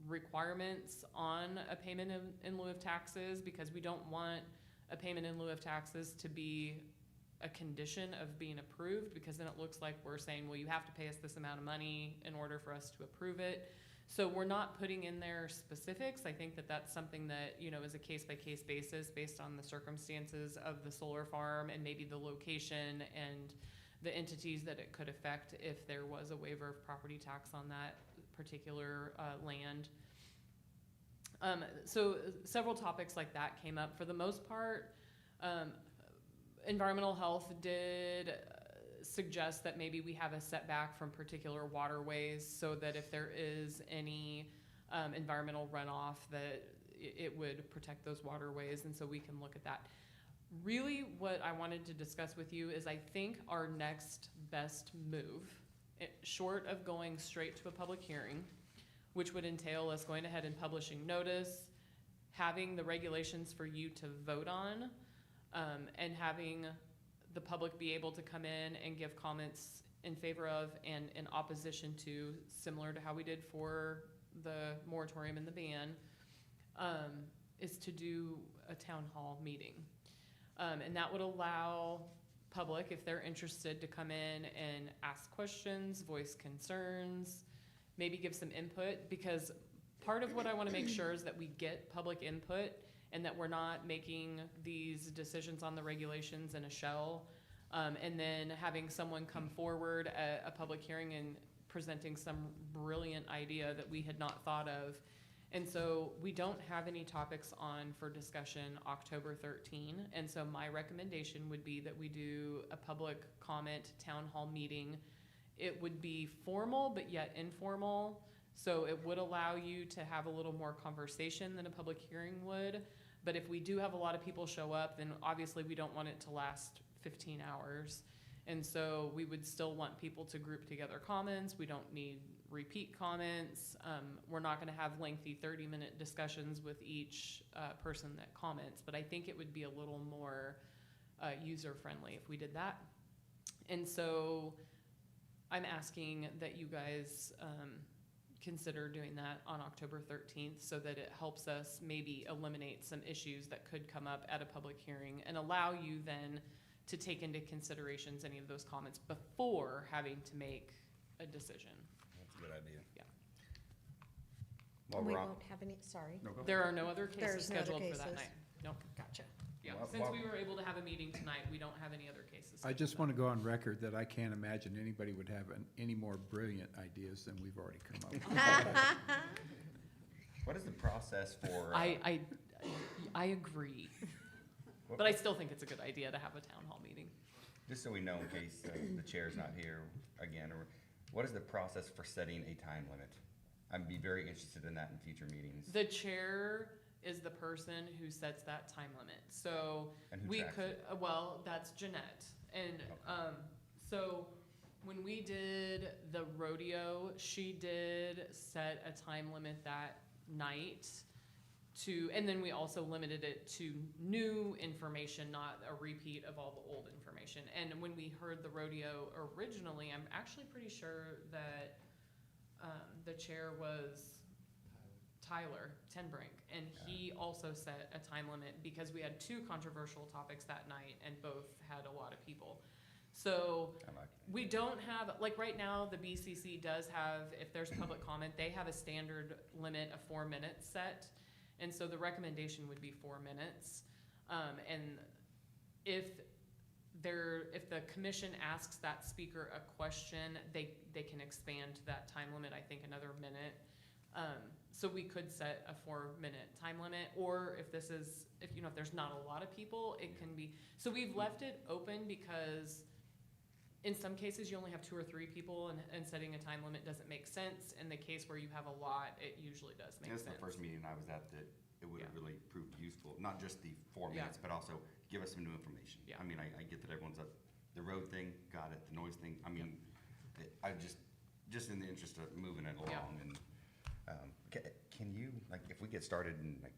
requirements on a payment in lieu of taxes, because we don't want a payment in lieu of taxes to be a condition of being approved, because then it looks like we're saying, well, you have to pay us this amount of money in order for us to approve it. So we're not putting in there specifics. I think that that's something that, is a case-by-case basis based on the circumstances of the solar farm and maybe the location and the entities that it could affect if there was a waiver of property tax on that particular land. So several topics like that came up. For the most part, environmental health did suggest that maybe we have a setback from particular waterways, so that if there is any environmental runoff, that it would protect those waterways, and so we can look at that. Really, what I wanted to discuss with you is I think our next best move, short of going straight to a public hearing, which would entail us going ahead and publishing notice, having the regulations for you to vote on, and having the public be able to come in and give comments in favor of and in opposition to, similar to how we did for the moratorium and the ban, is to do a town hall meeting. And that would allow public, if they're interested, to come in and ask questions, voice concerns, maybe give some input, because part of what I want to make sure is that we get public input and that we're not making these decisions on the regulations in a shell, and then having someone come forward at a public hearing and presenting some brilliant idea that we had not thought of. And so we don't have any topics on for discussion October 13. And so my recommendation would be that we do a public comment town hall meeting. It would be formal, but yet informal. So it would allow you to have a little more conversation than a public hearing would. But if we do have a lot of people show up, then obviously we don't want it to last 15 hours. And so we would still want people to group together comments. We don't need repeat comments. We're not gonna have lengthy 30-minute discussions with each person that comments, but I think it would be a little more user-friendly if we did that. And so I'm asking that you guys consider doing that on October 13th so that it helps us maybe eliminate some issues that could come up at a public hearing and allow you then to take into considerations any of those comments before having to make a decision. That's a good idea. Yeah. While We we're on- won't have any, sorry. No, go There ahead. are no other cases There's no other scheduled for that cases. night. Nope. Gotcha. Yeah, Well, since well- we were able to have a meeting tonight, we don't have any other cases. I just want to go on record that I can't imagine anybody would have any more brilliant ideas than we've already come up with. What is the process for? I agree, but I still think it's a good idea to have a town hall meeting. Just so we know in case the chair's not here again, or what is the process for setting a time limit? I'd be very interested in that in future meetings. The chair is the person who sets that time limit. So And who we tracks could, it? well, that's Jeanette. And so when we did the rodeo, she did set a time limit that night to, and then we also limited it to new information, not a repeat of all the old information. And when we heard the rodeo originally, I'm actually pretty sure that the chair was Tyler Tenbrink, and he also set a time limit because we had two controversial topics that night and both had a lot of people. So we don't have, like right now, the BCC does have, if there's public comment, they have a standard limit of 4 minutes set. And so the recommendation would be 4 minutes. And if the commission asks that speaker a question, they can expand that time limit, I think, another minute. So we could set a 4-minute time limit, or if there's not a lot of people, it can be, so we've left it open because in some cases you only have 2 or 3 people and setting a time limit doesn't make sense. In the case where you have a lot, it usually does make sense. That's the first meeting I was at that it would have Yeah. really proved useful, not just the 4 Yeah. minutes, but also give us some new information. Yeah. I mean, I get that everyone's up, the road thing, got it, the noise thing, I mean, I just in the interest of moving it along and, can you, like, if we get started and like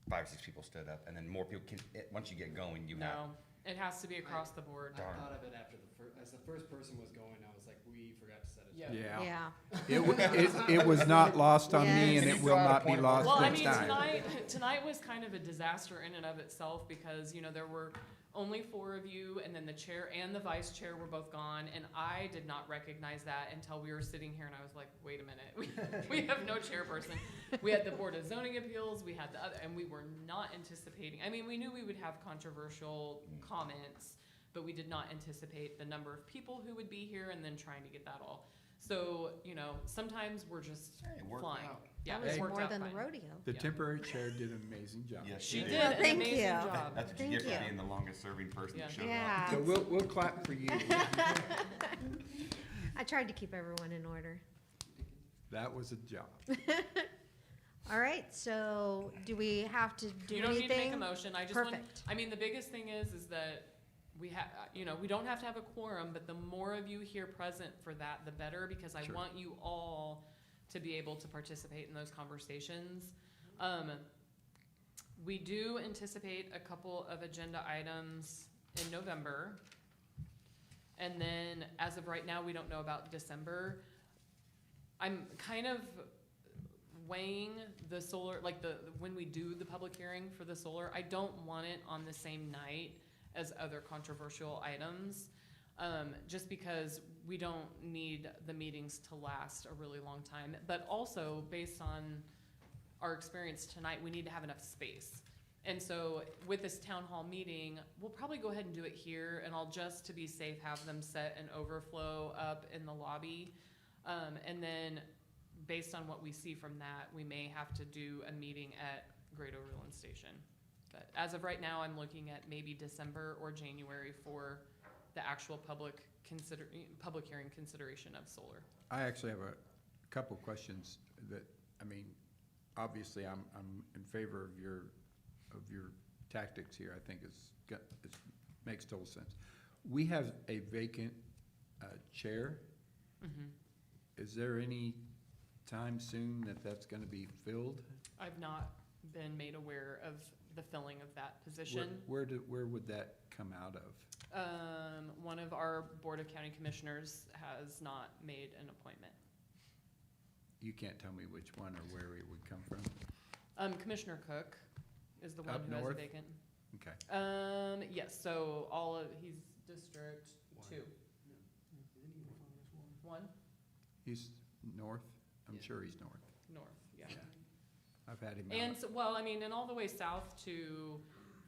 5 or 6 people stood up and then more people once you get going, you have. No, it has to be across the board. I thought of it after as the first person was going, I was like, we forgot to set it. Yeah. Yeah. It was not lost on me, and Yes. it will not be lost Well, I next mean, time. tonight was kind of a disaster in and of itself because, there were only 4 of you, and then the chair and the vice chair were both gone, and I did not recognize that until we were sitting here, and I was like, wait a minute, we have no chairperson. We had the Board of Zoning Appeals, we had the other, and we were not anticipating, I mean, we knew we would have controversial comments, but we did not anticipate the number of people who would be here and then trying to get that all. So, sometimes we're just it worked flying. out. Yeah, That was it worked more out than the fine. rodeo. The Yeah. temporary chair did an amazing job. Yes, She you did Well, an thank amazing you. job. That's what you Thank get you. for being the longest serving person that showed Yeah. So we'll clap for you. I tried to keep everyone in order. That was a job. All right, so do we have to do anything? You don't need to make a motion, I just want, Perfect. I mean, the biggest thing is that we have, we don't have to have a quorum, but the more of you here present for that, the better, because I Sure. want you all to be able to participate in those conversations. We do anticipate a couple of agenda items in November. And then, as of right now, we don't know about December. I'm kind of weighing the solar, like when we do the public hearing for the solar, I don't want it on the same night as other controversial items, just because we don't need the meetings to last a really long time. But also, based on our experience tonight, we need to have enough space. And so with this town hall meeting, we'll probably go ahead and do it here, and I'll just, to be safe, have them set an overflow up in the lobby. And then, based on what we see from that, we may have to do a meeting at Great Overland Station. But as of right now, I'm looking at maybe December or January for the actual public hearing consideration of solar. I actually have a couple questions that, I mean, obviously, I'm in favor of your tactics here. I think it makes total sense. We have a vacant chair. Mhm. Is there any time soon that that's gonna be filled? I've not been made aware of the filling of that position. Where would that come out of? One of our Board of County Commissioners has not made an appointment. You can't tell me which one or where it would come from? Commissioner Cook is the one Up who has a north? vacant. Okay. Yes, so he's District 2. One? He's north? I'm sure he's north. North, yeah. I've had him And, out. so, well, I mean, and all the way south to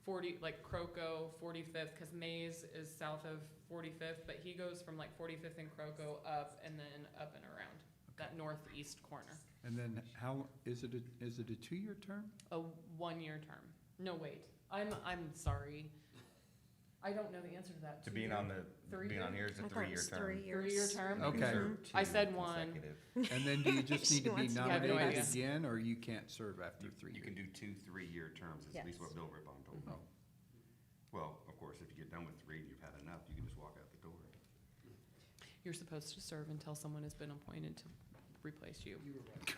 40, like Croco, 45th, because Mays is south of 45th, but he goes from like 45th and Croco up and then up and around, that northeast corner. And then how, is it a 2-year term? A 1-year term. No, wait, I'm sorry. I don't know the answer to that. To being on here is a 3-year term. 3-year term? Okay. Serve I 2 said 1. consecutive. And then do you just need to be wants to- I have no nominated idea. again, or you can't serve after 3 You years? can do 2 3-year terms, is at least what Yes. Bill Ribbon told me. Oh. Well, of course, if you get done with 3 and you've had enough, you can just walk out the door. You're supposed to serve until someone has been appointed to replace you. You were right.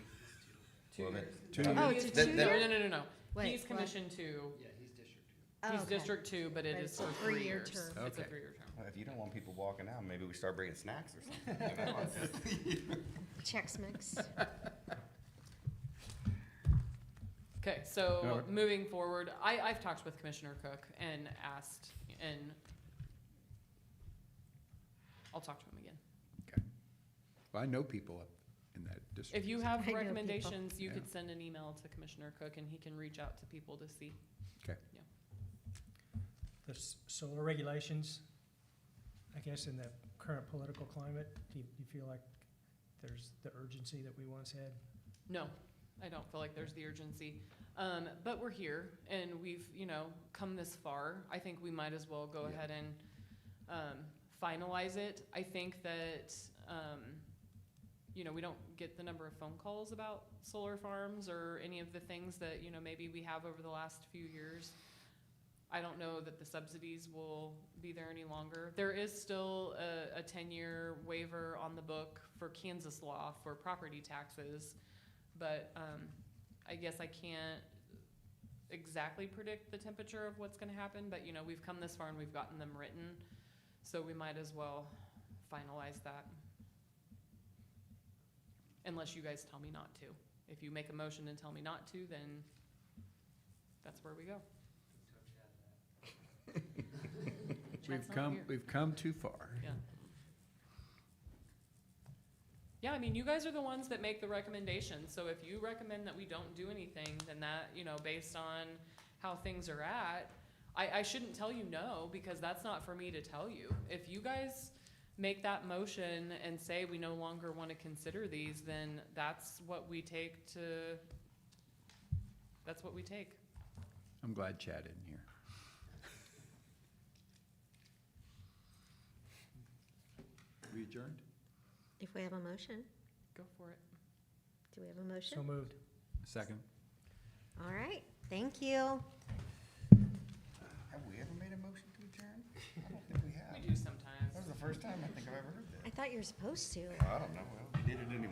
Well, then- 2 Oh, years? it's That- 2 that- years? No. Wait, He's what? commissioned to, Yeah, he's District 2. Oh, he's okay. District 2, but it But is it's a for 3 3-year years. term. It's a Okay. 3-year term. Well, if you don't want people walking out, maybe we start bringing snacks or something. You know? Chex Mix. Okay, so No. moving forward, I've talked with Commissioner Cook and asked, and I'll talk to him again. Okay. Well, I know people up in that district. If you have I know people. recommendations, you Yeah. could send an email to Commissioner Cook and he can reach out to people to see. Okay. Yeah. The solar regulations, I guess in the current political climate, do you feel like there's the urgency that we once had? No, I don't feel like there's the urgency. But we're here and we've, come this far. I think we might as well go Yeah. ahead and finalize it. I think that, we don't get the number of phone calls about solar farms or any of the things that, maybe we have over the last few years. I don't know that the subsidies will be there any longer. There is still a 10-year waiver on the book for Kansas law for property taxes, but I guess I can't exactly predict the temperature of what's gonna happen, but we've come this far and we've gotten them written, so we might as well finalize that. Unless you guys tell me not to. If you make a motion and tell me not to, then that's where we go. Chad's not here. We've come too far. Yeah. Yeah, I mean, you guys are the ones that make the recommendations, so if you recommend that we don't do anything, then that, based on how things are at, I shouldn't tell you no, because that's not for me to tell you. If you guys make that motion and say we no longer wanna consider these, then that's what we take. I'm glad Chad isn't here. We adjourned? If we have a motion, Go for it. do we have a motion? So moved. Second? All right, thank you. Have we ever made a motion to adjourn? I don't think we have. We do sometimes. That was the first time I think I've ever heard that. I thought you were supposed to. I don't know, well, we did it anyway.